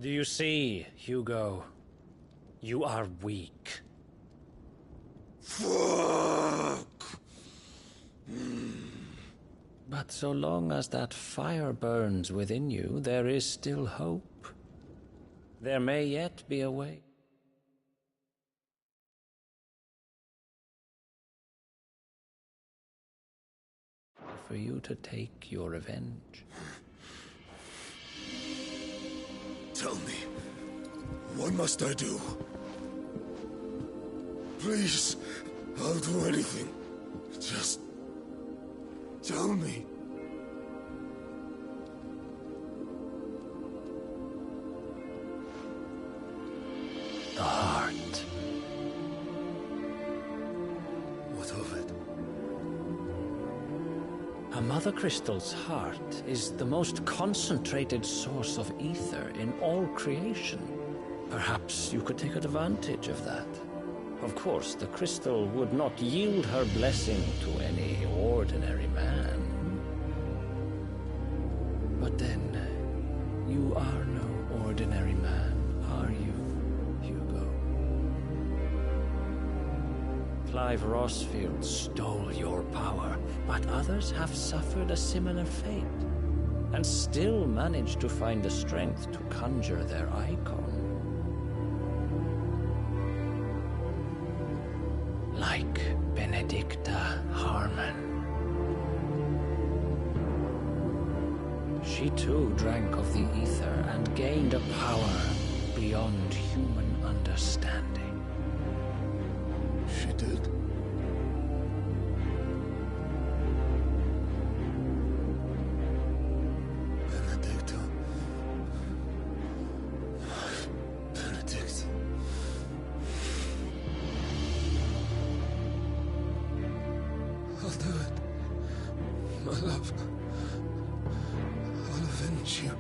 Speaker 10: Do you see, Hugo? You are weak.
Speaker 8: Fuck!
Speaker 10: But so long as that fire burns within you, there is still hope. There may yet be a way. For you to take your revenge.
Speaker 8: Tell me, what must I do? Please, I'll do anything. Just tell me.
Speaker 13: A Mother Crystal's heart is the most concentrated source of ether in all creation. Perhaps you could take advantage of that. Of course, the crystal would not yield her blessing to any ordinary man. But then, you are no ordinary man, are you, Hugo? Clive Rossfield stole your power, but others have suffered a similar fate, and still managed to find the strength to conjure their icon. Like Benedicta Harmon. She too drank of the ether and gained a power beyond human understanding.
Speaker 8: She did? Benedicta. Benedict. I'll do it. My love. I'll avenge you.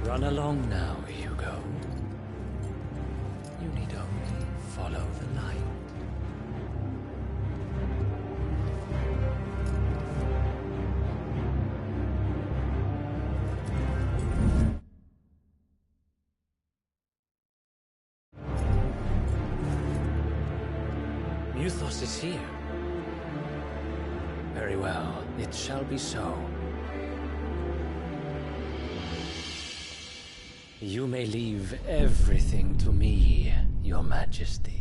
Speaker 13: Run along now, Hugo. You need only follow the light. Muthos is here. Very well, it shall be so. You may leave everything to me, Your Majesty.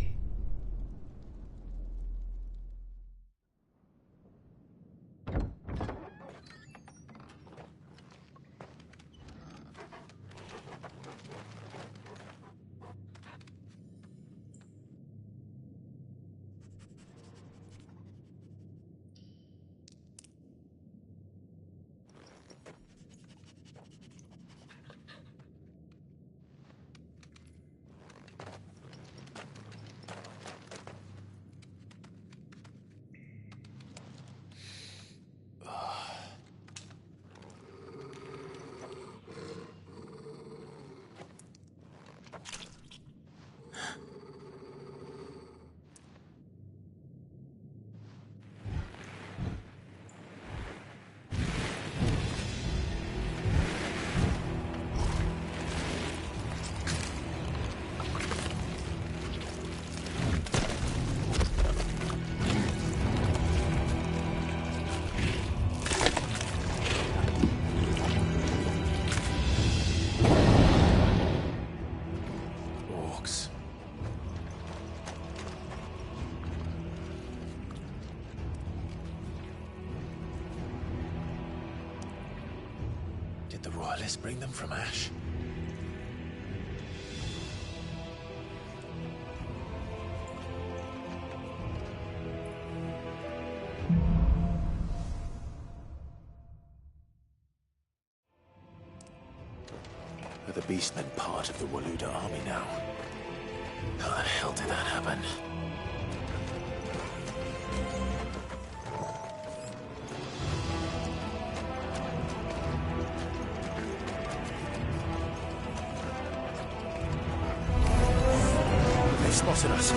Speaker 2: Did the Royalists bring them from Ash? Are the Beastmen part of the Waluda army now? How the hell did that happen? They spotted us.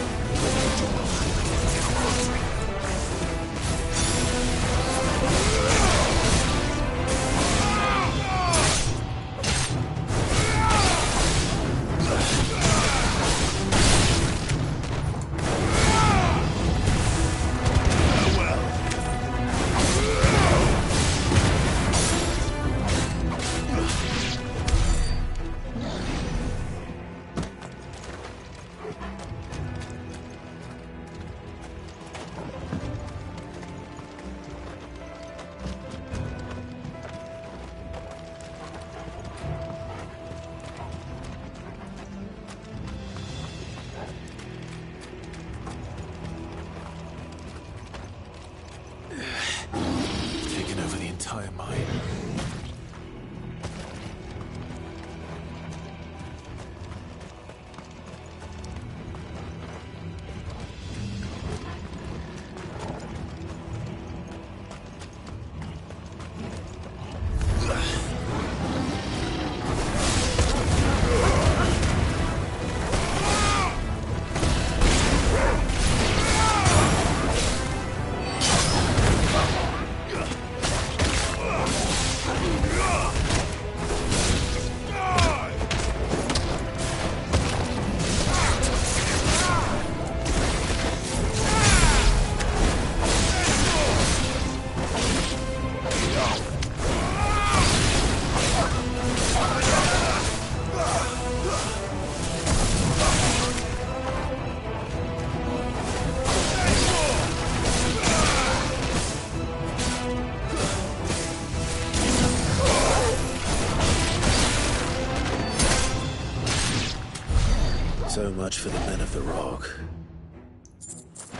Speaker 2: much for the men of the Rock.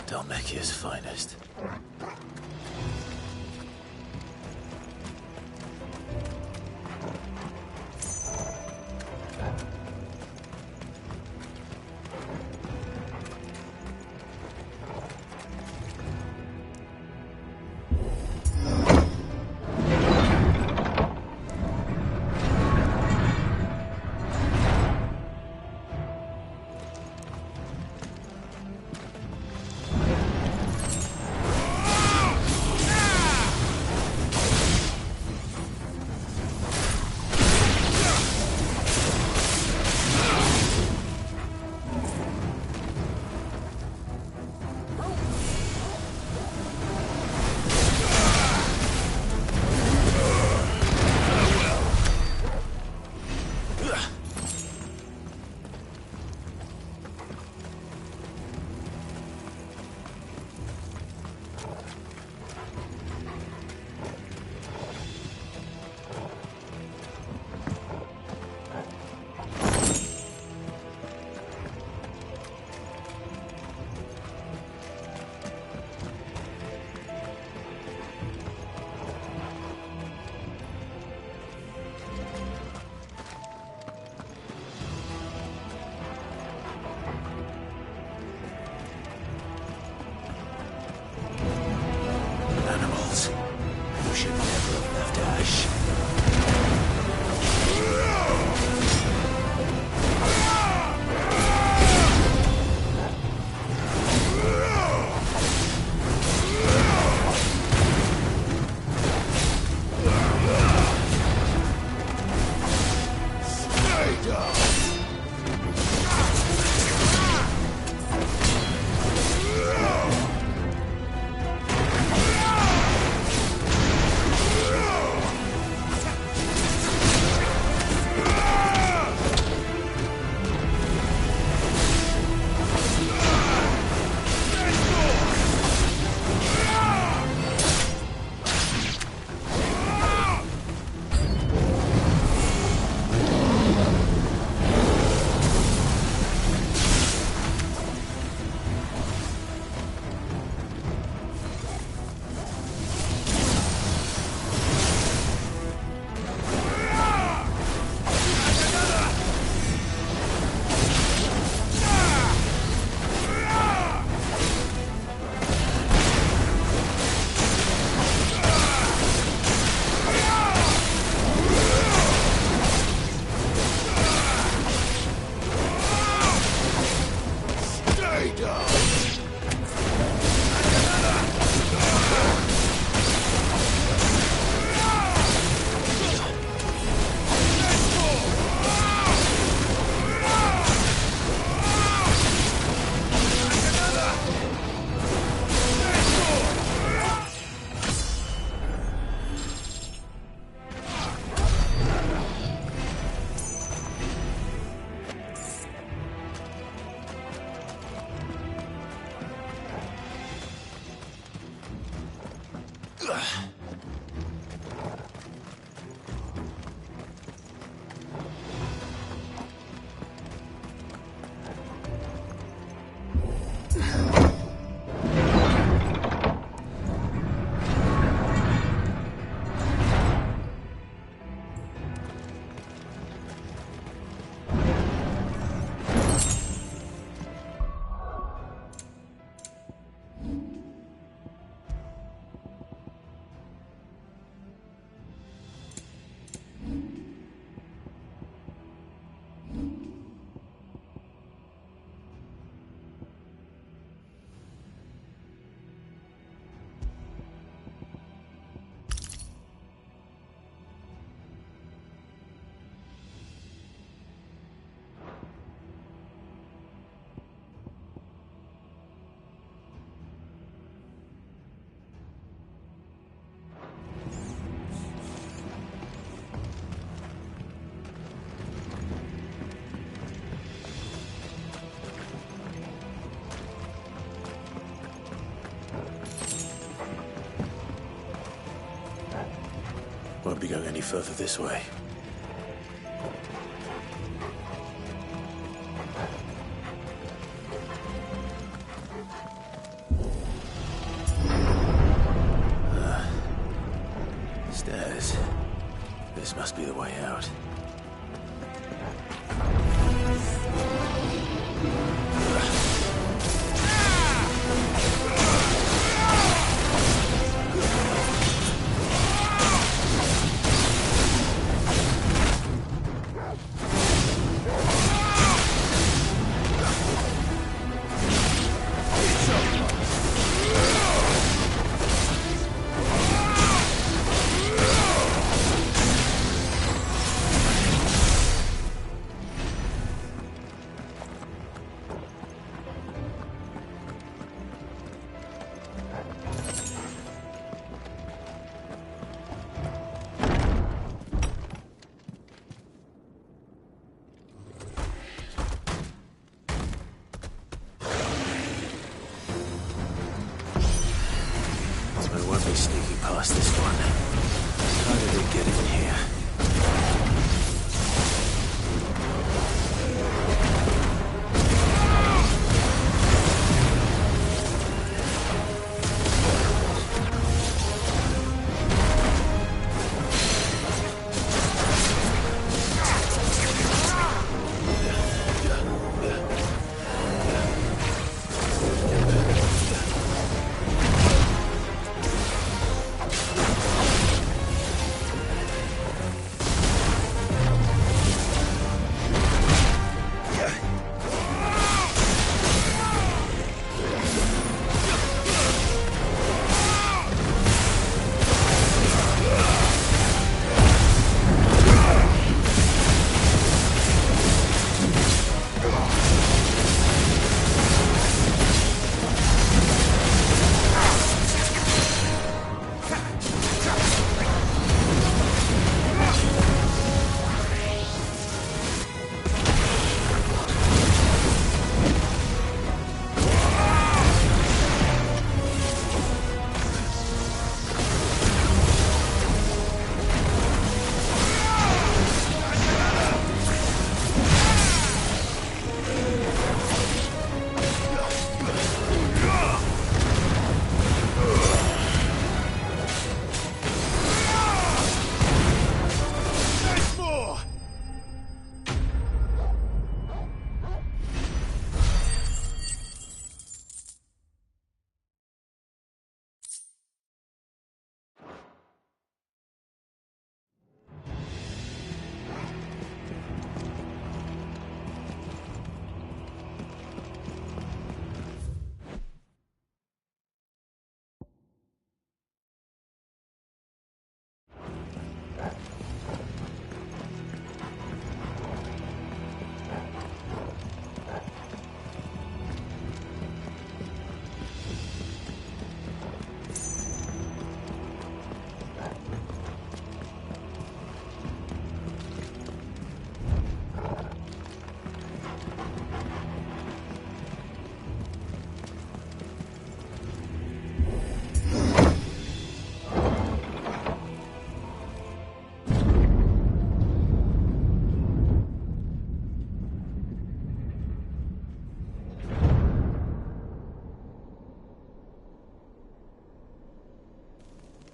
Speaker 2: Dhalmekia's finest. Won't be going any further this way. This must be the way out. Sneaking past this one. How did it get in here?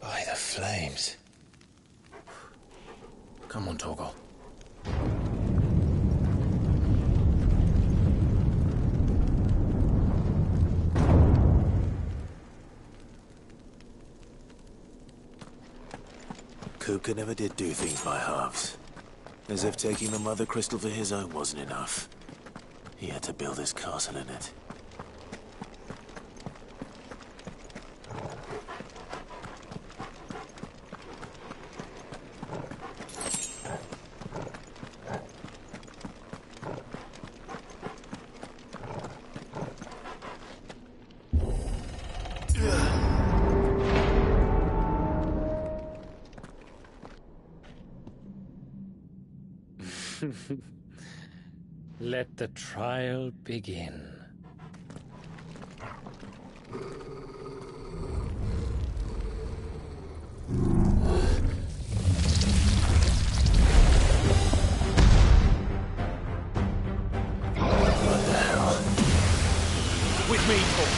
Speaker 2: By the flames. Come on, Torgal. Kupka never did do things by halves. As if taking the Mother Crystal for his own wasn't enough. He had to build his castle in it.
Speaker 13: Let the trial begin.
Speaker 2: What the hell?
Speaker 16: With me, Torgal.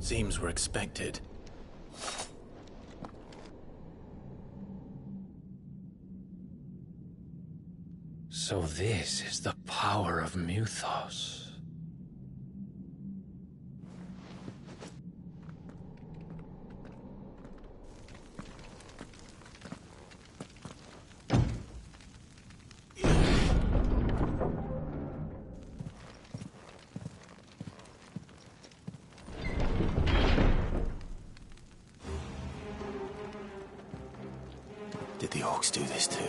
Speaker 2: Seems we're expected.
Speaker 13: So this is the power of Muthos.
Speaker 2: Did the orcs do this too?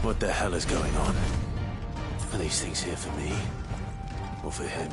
Speaker 2: What the hell is going on? Are these things here for me? Or for him?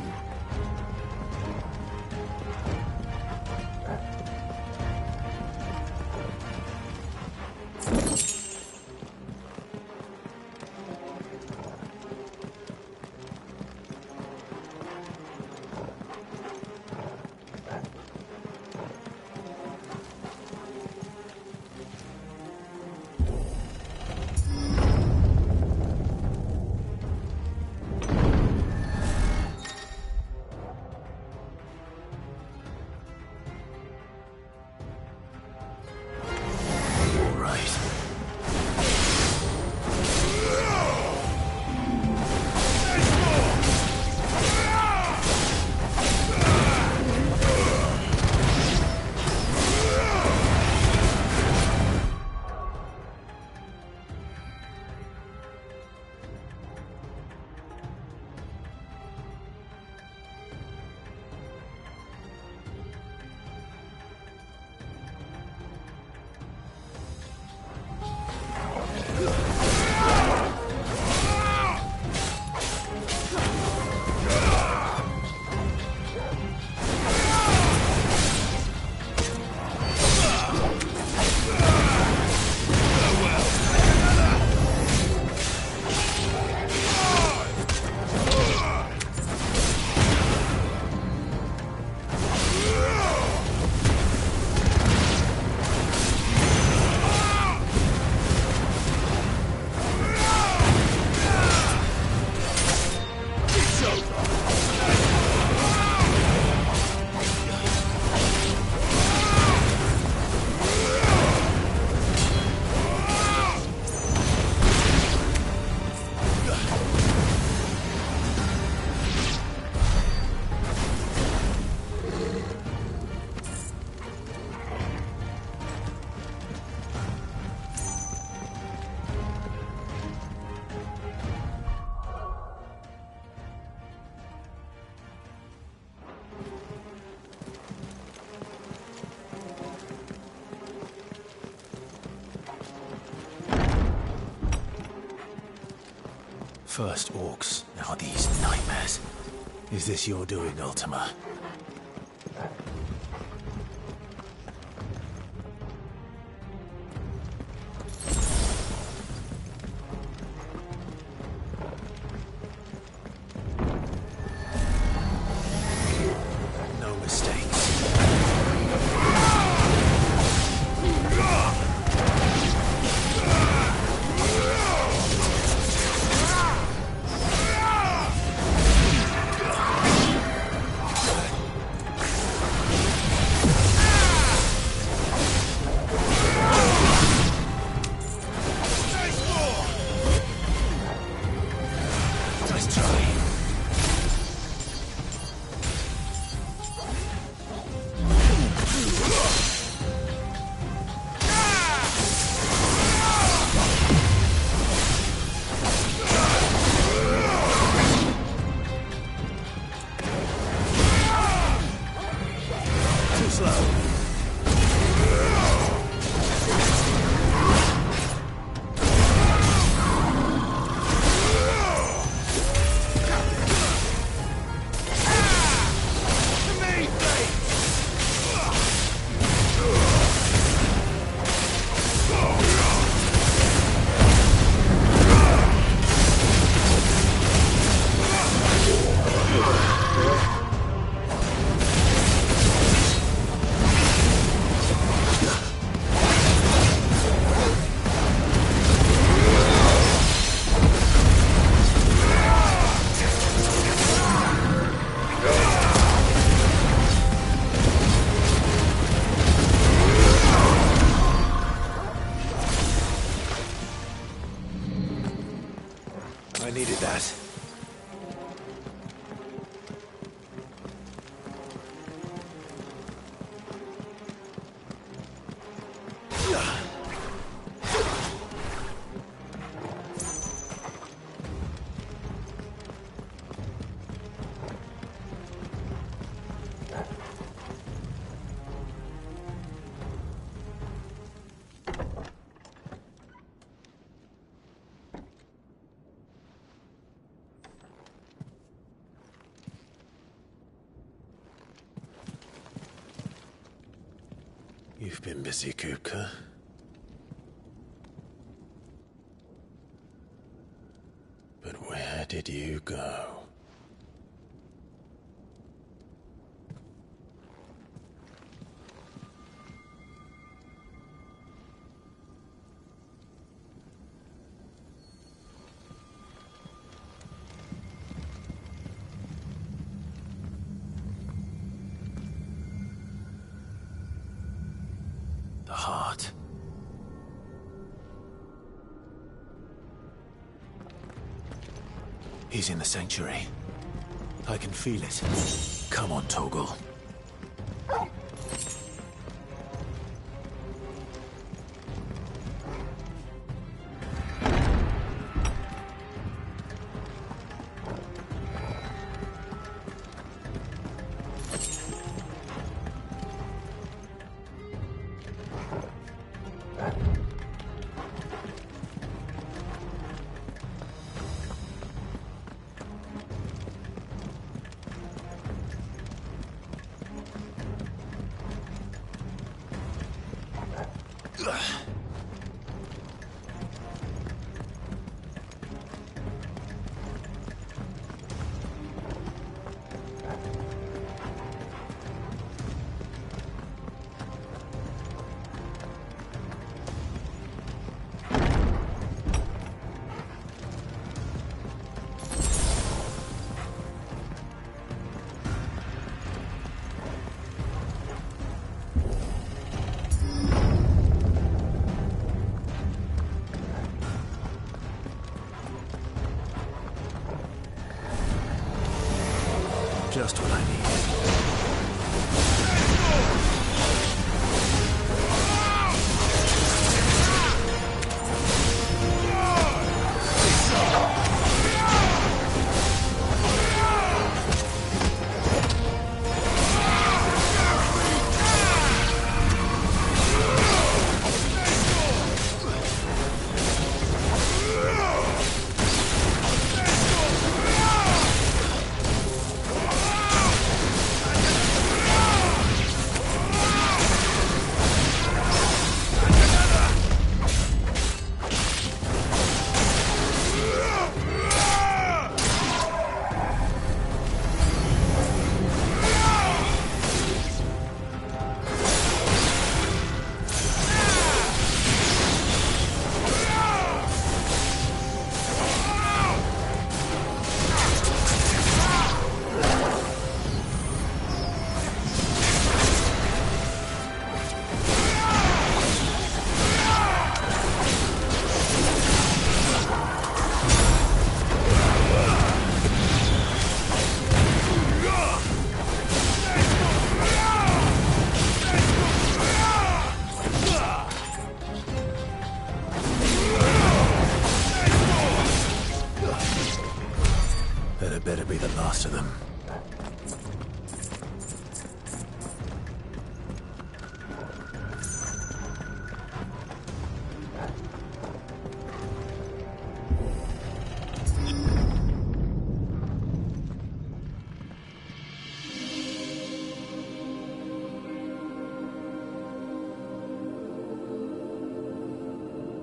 Speaker 2: First orcs, now these nightmares. Is this your doing, Ultima? No mistakes. I needed that. You've been busy, Kupka. But where did you go? The heart. He's in the sanctuary. I can feel it. Come on, Torgal. Just what I need. after them.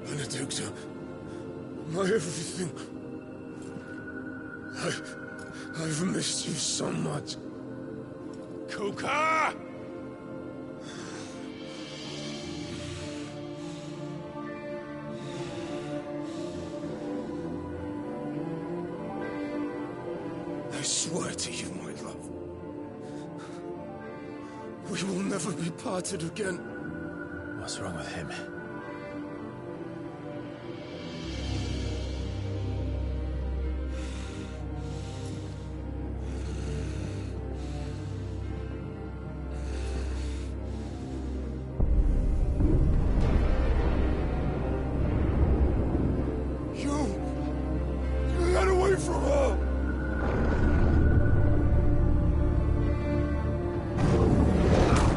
Speaker 8: Benedicta, my everything. I've missed you so much. Kuka! I swear to you, my love, we will never be parted again.
Speaker 2: What's wrong with him?
Speaker 8: You got away from her!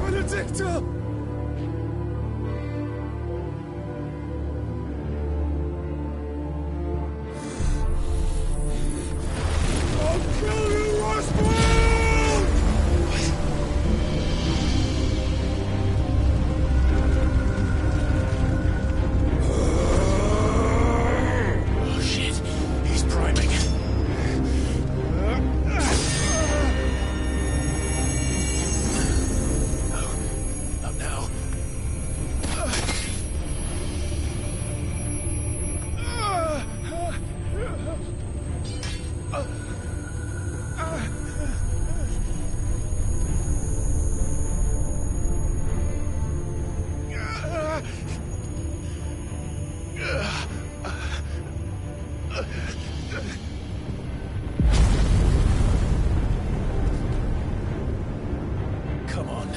Speaker 8: Benedicta! I'll kill you, Roswell!
Speaker 2: Oh shit, he's priming. Not now. Come on.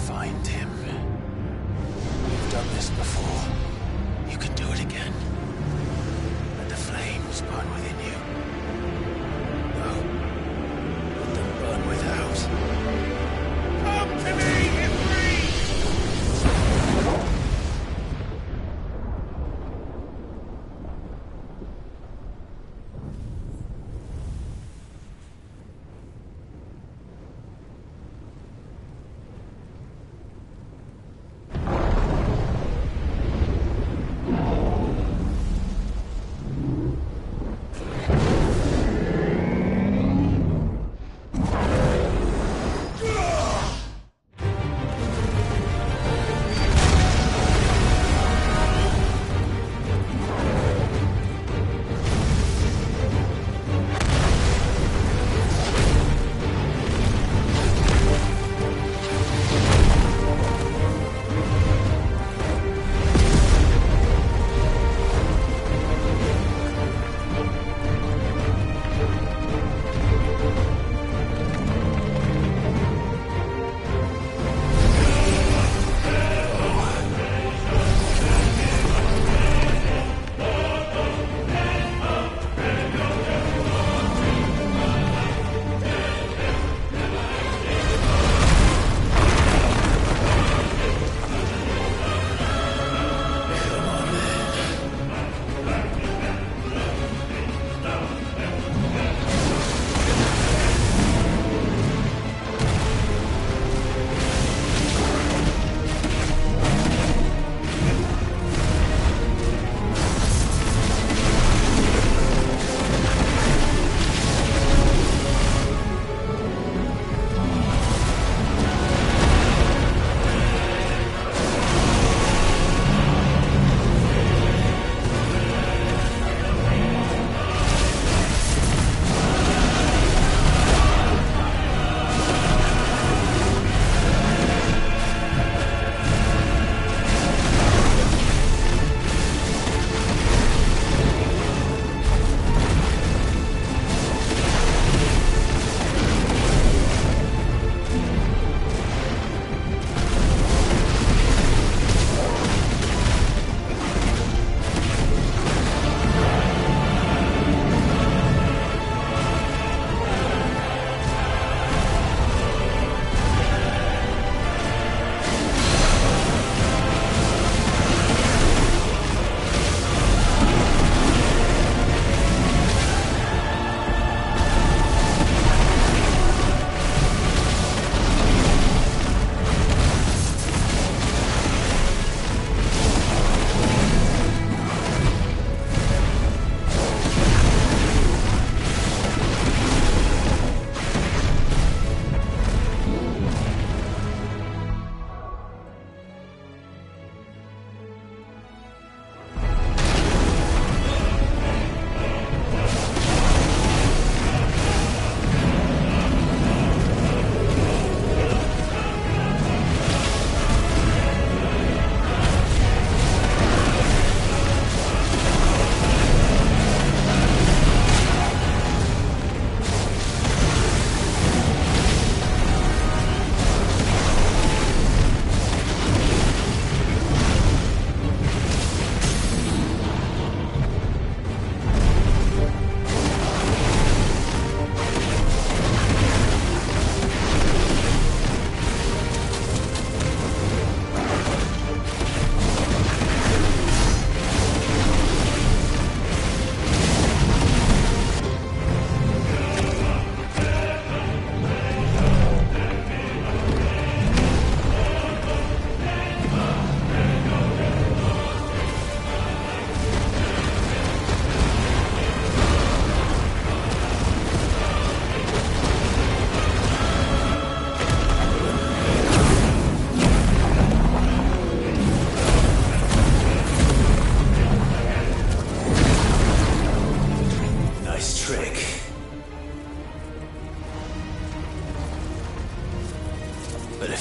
Speaker 2: Find him. You've done this before. You can do it again. Let the flames burn within you. No. Let them burn without. Come to me, Ifrit!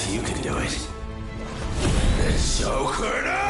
Speaker 2: if you can do it, then so could I!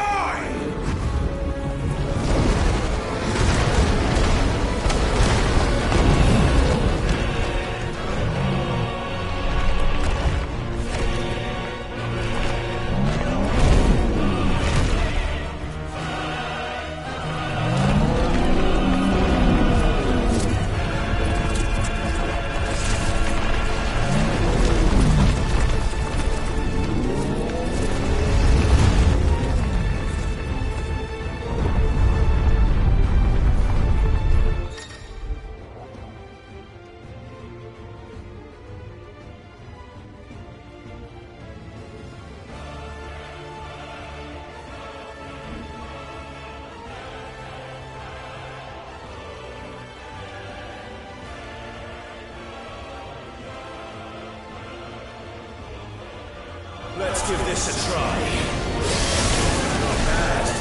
Speaker 11: Let's give this a try. Not bad.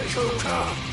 Speaker 8: Joker!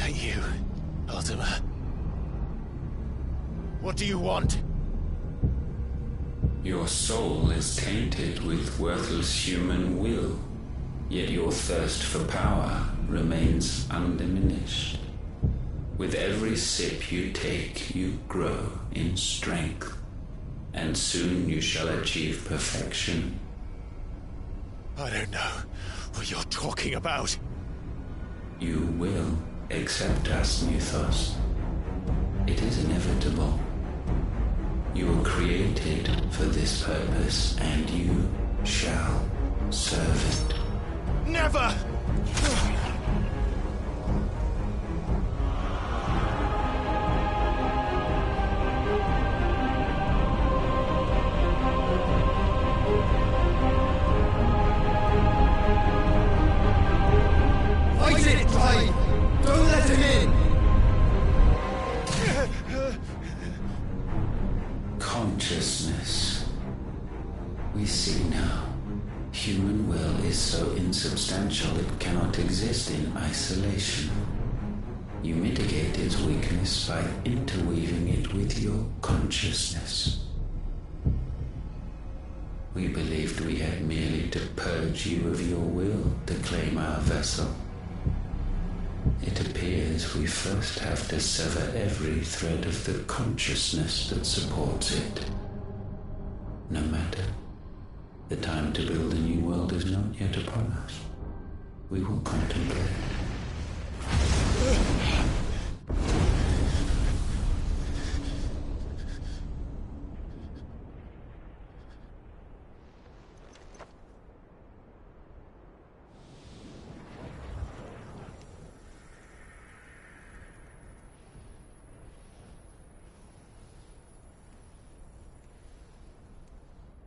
Speaker 2: that you, Ultima? What do you want?
Speaker 13: Your soul is tainted with worthless human will, yet your thirst for power remains undiminished. With every sip you take, you grow in strength, and soon you shall achieve perfection.
Speaker 2: I don't know what you're talking about.
Speaker 13: You will accept us, Mythos. It is inevitable. You were created for this purpose, and you shall serve it.
Speaker 2: Never!
Speaker 3: Fight it, Clive! Don't let him in!
Speaker 13: Consciousness. We see now. Human will is so insubstantial it cannot exist in isolation. You mitigate its weakness by interweaving it with your consciousness. We believed we had merely to purge you of your will to claim our vessel. It appears we first have to sever every thread of the consciousness that supports it. No matter. The time to build a new world is not yet upon us. We will contemplate.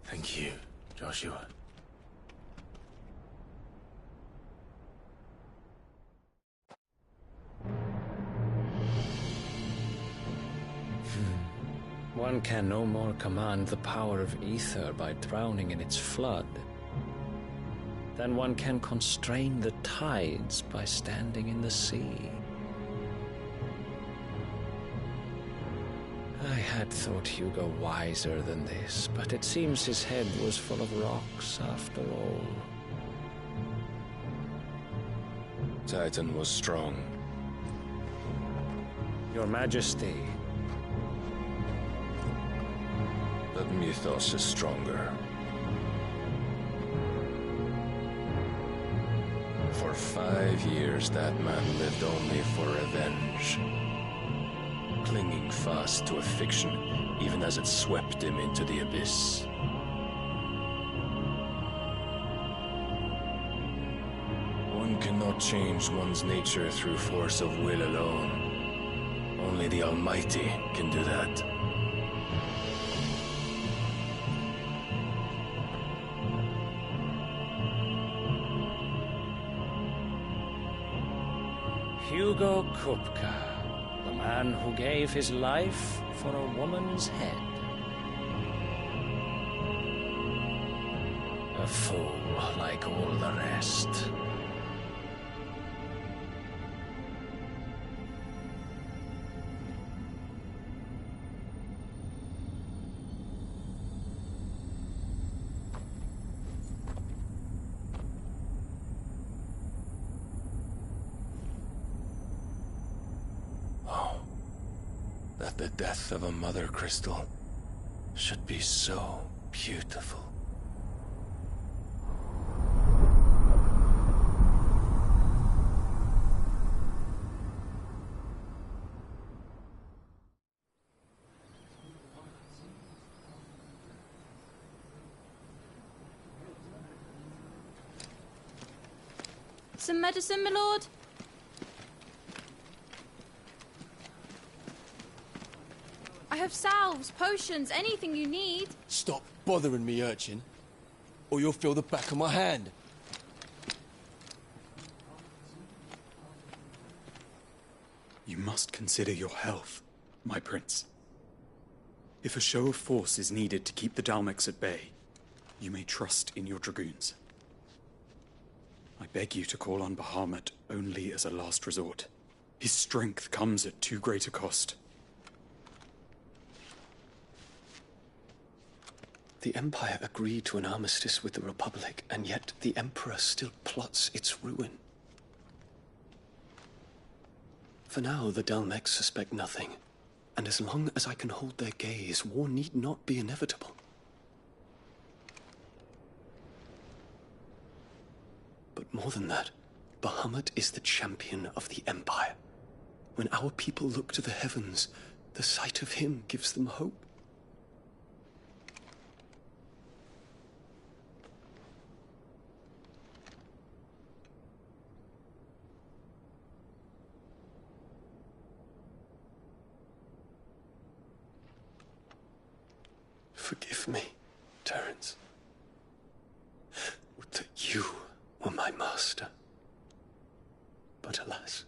Speaker 2: Thank you, Joshua.
Speaker 13: One can no more command the power of ether by drowning in its flood than one can constrain the tides by standing in the sea. I had thought Hugo wiser than this, but it seems his head was full of rocks after all.
Speaker 20: Titan was strong.
Speaker 13: Your Majesty.
Speaker 20: But Mythos is stronger. For 5 years, that man lived only for revenge. Clinging fast to a fiction, even as it swept him into the abyss. One cannot change one's nature through force of will alone. Only the Almighty can do that.
Speaker 13: Hugo Kupka, the man who gave his life for a woman's head. A fool like all the rest.
Speaker 20: That the death of a mother crystal should be so beautiful.
Speaker 6: Some medicine, my lord? I have salves, potions, anything you need.
Speaker 24: Stop bothering me, urchin, or you'll feel the back of my hand.
Speaker 19: You must consider your health, my prince. If a show of force is needed to keep the Dalmex at bay, you may trust in your dragoons. I beg you to call on Bahamut only as a last resort. His strength comes at too great a cost.
Speaker 14: The Empire agreed to an armistice with the Republic, and yet the Emperor still plots its ruin. For now, the Dalmex suspect nothing, and as long as I can hold their gaze, war need not be inevitable. But more than that, Bahamut is the champion of the Empire. When our people look to the heavens, the sight of him gives them hope. Forgive me, Terence. Would that you were my master. But alas.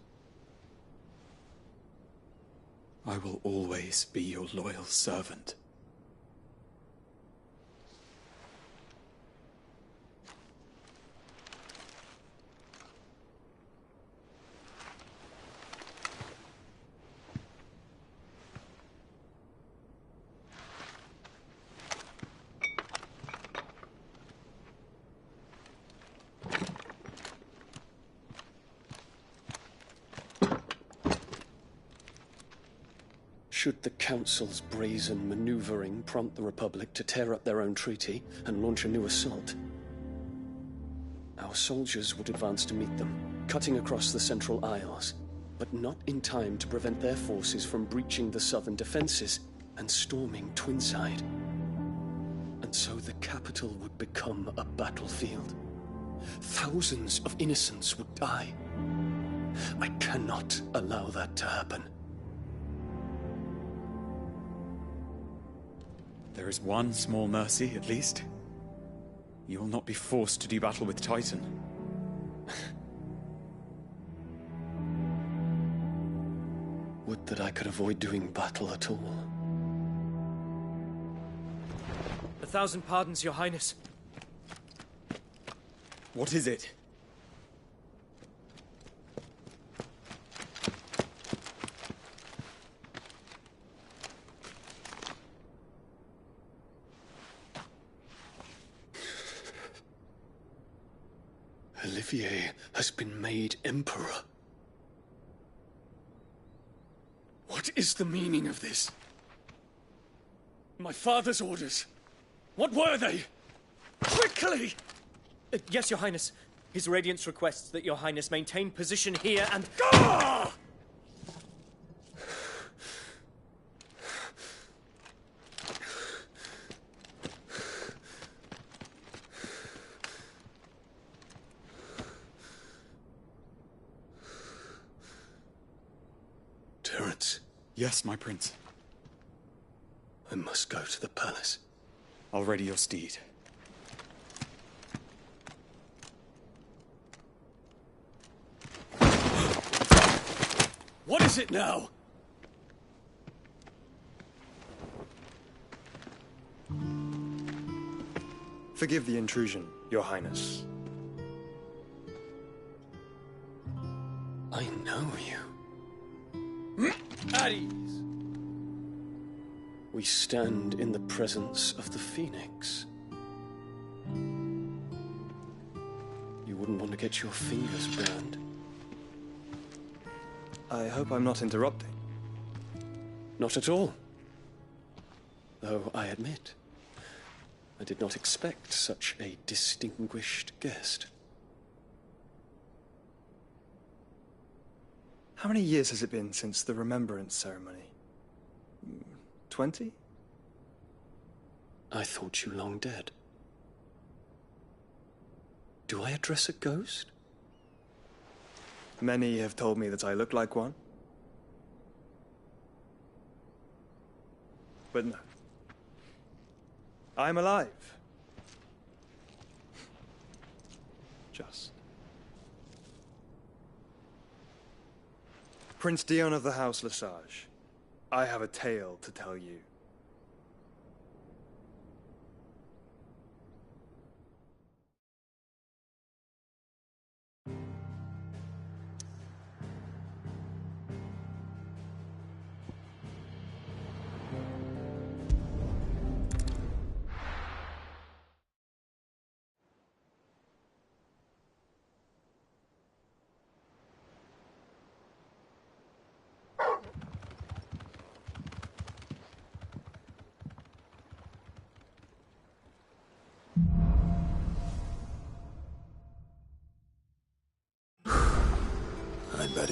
Speaker 19: I will always be your loyal servant.
Speaker 14: Should the Council's brazen maneuvering prompt the Republic to tear up their own treaty and launch a new assault, our soldiers would advance to meet them, cutting across the Central Isles, but not in time to prevent their forces from breaching the southern defenses and storming Twinside. And so the capital would become a battlefield. Thousands of innocents would die. I cannot allow that to happen.
Speaker 19: There is one small mercy, at least. You will not be forced to do battle with Titan.
Speaker 14: Would that I could avoid doing battle at all.
Speaker 17: 1,000 pardons, Your Highness.
Speaker 19: What is it?
Speaker 14: Olivier has been made Emperor. What is the meaning of this? My father's orders. What were they? Quickly!
Speaker 17: Yes, Your Highness. His Radiance requests that Your Highness maintain position here and...
Speaker 14: Ah! Terence.
Speaker 19: Yes, my prince.
Speaker 14: I must go to the palace.
Speaker 19: I'll ready your steed.
Speaker 14: What is it now?
Speaker 22: Forgive the intrusion, Your Highness.
Speaker 14: I know you.
Speaker 17: At ease.
Speaker 14: We stand in the presence of the Phoenix. You wouldn't want to get your fingers burned.
Speaker 22: I hope I'm not interrupting.
Speaker 14: Not at all. Though I admit, I did not expect such a distinguished guest.
Speaker 22: How many years has it been since the Remembrance ceremony? 20?
Speaker 14: I thought you long dead. Do I address a ghost?
Speaker 22: Many have told me that I look like one. But no. I'm alive. Just. Prince Dion of the House Lesage, I have a tale to tell you.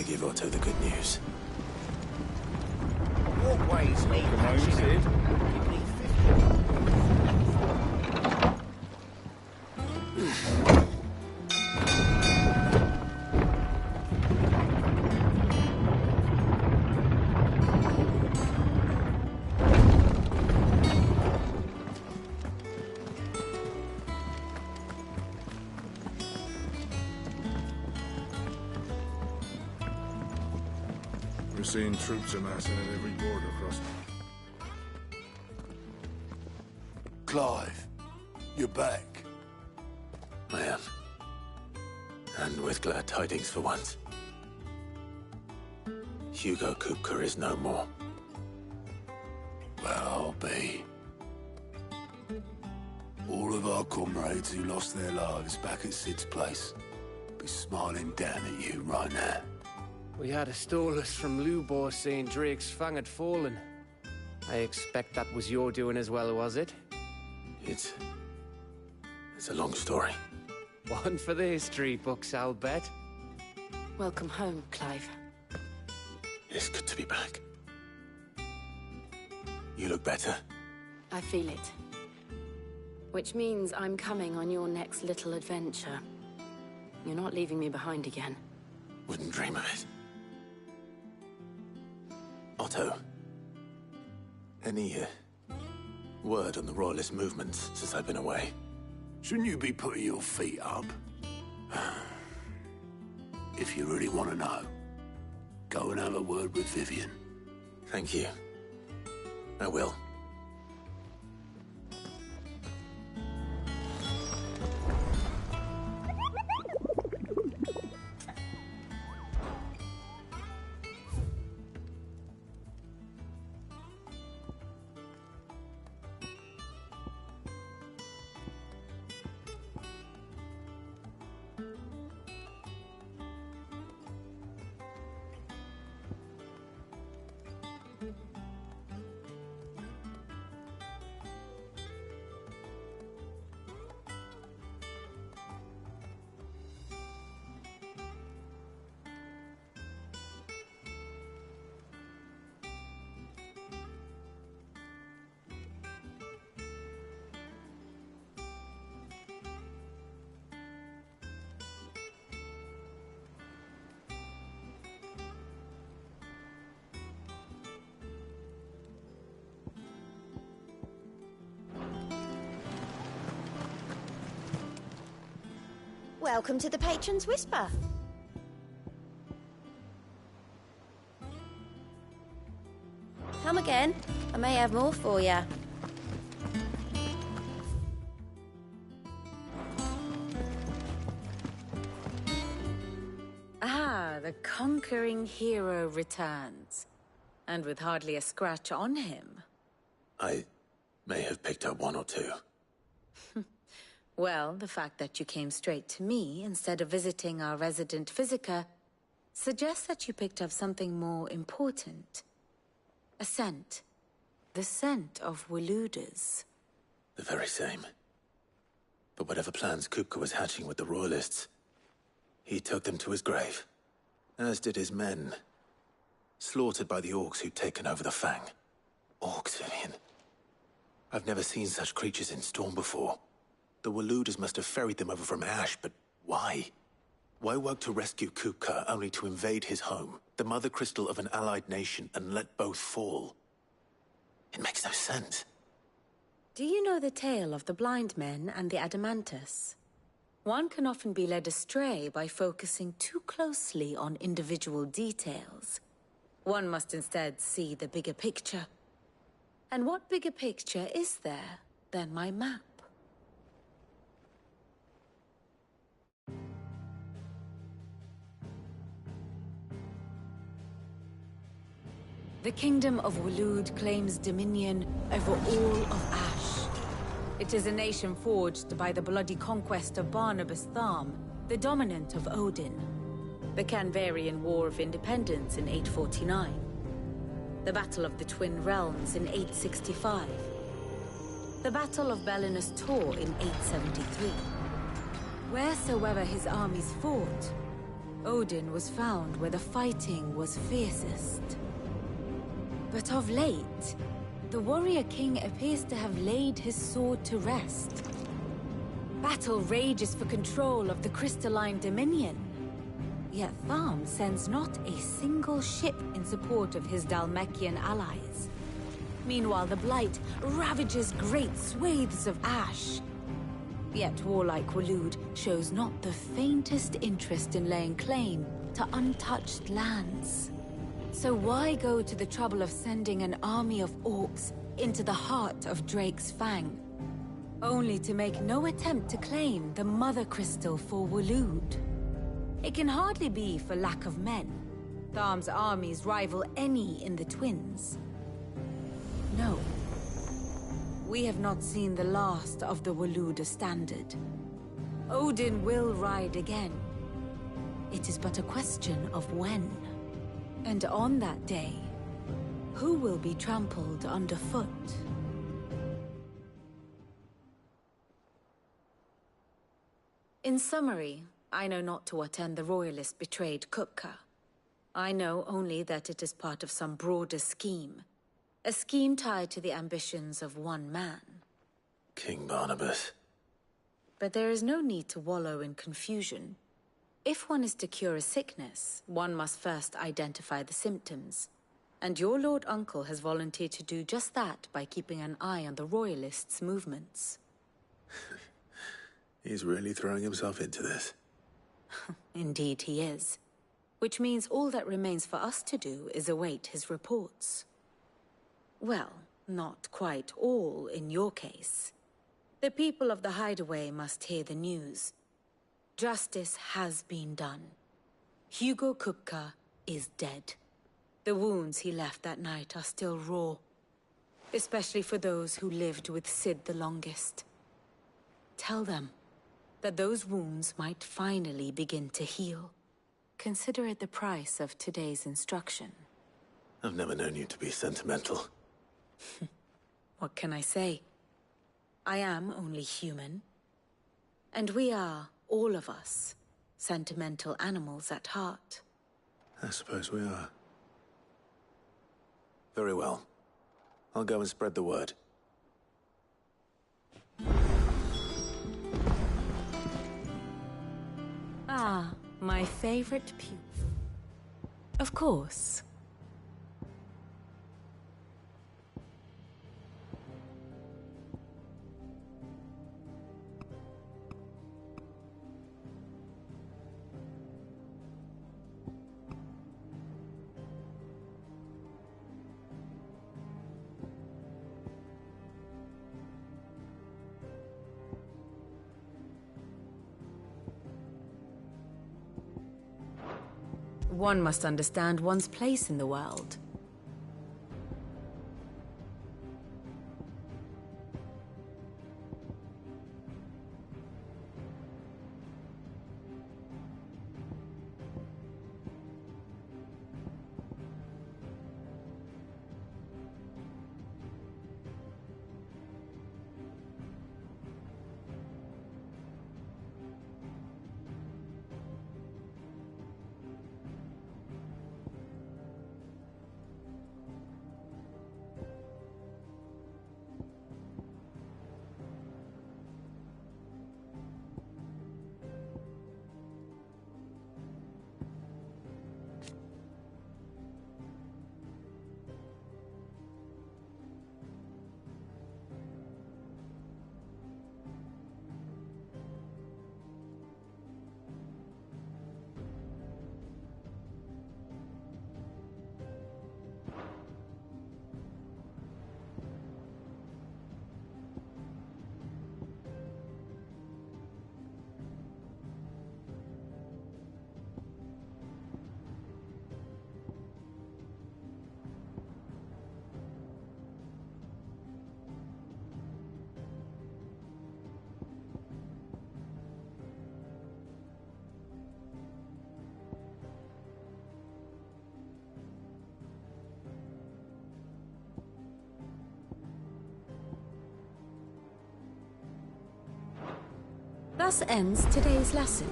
Speaker 2: give Otto the good news.
Speaker 3: Walkways need
Speaker 11: Come home,
Speaker 3: patching
Speaker 11: Sid.
Speaker 3: up. You need 50.
Speaker 8: We're seeing troops amassing at every border crossing.
Speaker 4: Clive, you're back.
Speaker 2: I am. And with glad tidings for once. Hugo Kupka is no more.
Speaker 4: Well, I'll be. All of our comrades who lost their lives back at Sid's place be smiling down at you right now.
Speaker 12: We had a stolus from Lubor saying Drake's fang had fallen. I expect that was your doing as well, was it?
Speaker 2: It's a long story.
Speaker 12: One for the history books, I'll bet.
Speaker 18: Welcome home, Clive.
Speaker 2: It's good to be back. You look better.
Speaker 18: I feel it. Which means I'm coming on your next little adventure. You're not leaving me behind again.
Speaker 2: Wouldn't dream of it. Otto, any word on the Royalist movements since I've been away?
Speaker 4: Shouldn't you be putting your feet up? If you really want to know, go and have a word with Vivian.
Speaker 2: Thank you. I will.
Speaker 1: Welcome to the Patron's Whisper. Come again. I may have more for you.
Speaker 21: Ah, the conquering hero returns. And with hardly a scratch on him.
Speaker 2: I may have picked up one or two.
Speaker 21: Well, the fact that you came straight to me instead of visiting our resident Physica suggests that you picked up something more important. A scent. The scent of Waludas.
Speaker 2: The very same. But whatever plans Kupka was hatching with the Royalists, he took them to his grave. As did his men. Slaughtered by the orcs who'd taken over the Fang. Orcs, Vivian. I've never seen such creatures in Storm before. The Waludas must have ferried them over from Ash, but why? Why work to rescue Kupka only to invade his home, the mother crystal of an allied nation, and let both fall? It makes no sense.
Speaker 21: Do you know the tale of the blind men and the Adamantus? One can often be led astray by focusing too closely on individual details. One must instead see the bigger picture. And what bigger picture is there than my map? The Kingdom of Waloed claims dominion over all of Ash. It is a nation forged by the bloody conquest of Barnabas Tharm, the dominant of Odin. The Canvarian War of Independence in 849. The Battle of the Twin Realms in 865. The Battle of Belinus Tor in 873. Wheresoever his armies fought, Odin was found where the fighting was fiercest. But of late, the warrior king appears to have laid his sword to rest. Battle rages for control of the crystalline dominion. Yet Tharm sends not a single ship in support of his Dhalmekian allies. Meanwhile, the Blight ravages great swathes of ash. Yet warlike Waloed shows not the faintest interest in laying claim to untouched lands. So why go to the trouble of sending an army of orcs into the heart of Drake's Fang, only to make no attempt to claim the Mother Crystal for Waloed? It can hardly be for lack of men. Tharm's armies rival any in the Twins. No. We have not seen the last of the Waloed standard. Odin will ride again. It is but a question of when. And on that day, who will be trampled underfoot? In summary, I know not to what end the Royalist betrayed Kupka. I know only that it is part of some broader scheme. A scheme tied to the ambitions of one man.
Speaker 2: King Barnabas.
Speaker 21: But there is no need to wallow in confusion. If one is to cure a sickness, one must first identify the symptoms. And your Lord Uncle has volunteered to do just that by keeping an eye on the Royalists' movements.
Speaker 2: He's really throwing himself into this.
Speaker 21: Indeed he is. Which means all that remains for us to do is await his reports. Well, not quite all in your case. The people of the Hideaway must hear the news. Justice has been done. Hugo Kupka is dead. The wounds he left that night are still raw, especially for those who lived with Cid the longest. Tell them that those wounds might finally begin to heal. Consider it the price of today's instruction.
Speaker 2: I've never known you to be sentimental.
Speaker 21: What can I say? I am only human. And we are, all of us, sentimental animals at heart.
Speaker 2: I suppose we are. Very well. I'll go and spread the word.
Speaker 21: Ah, my favorite pupil. Of course. One must understand one's place in the world. Thus ends today's lesson.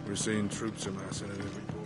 Speaker 8: We're seeing troops amassing at every point.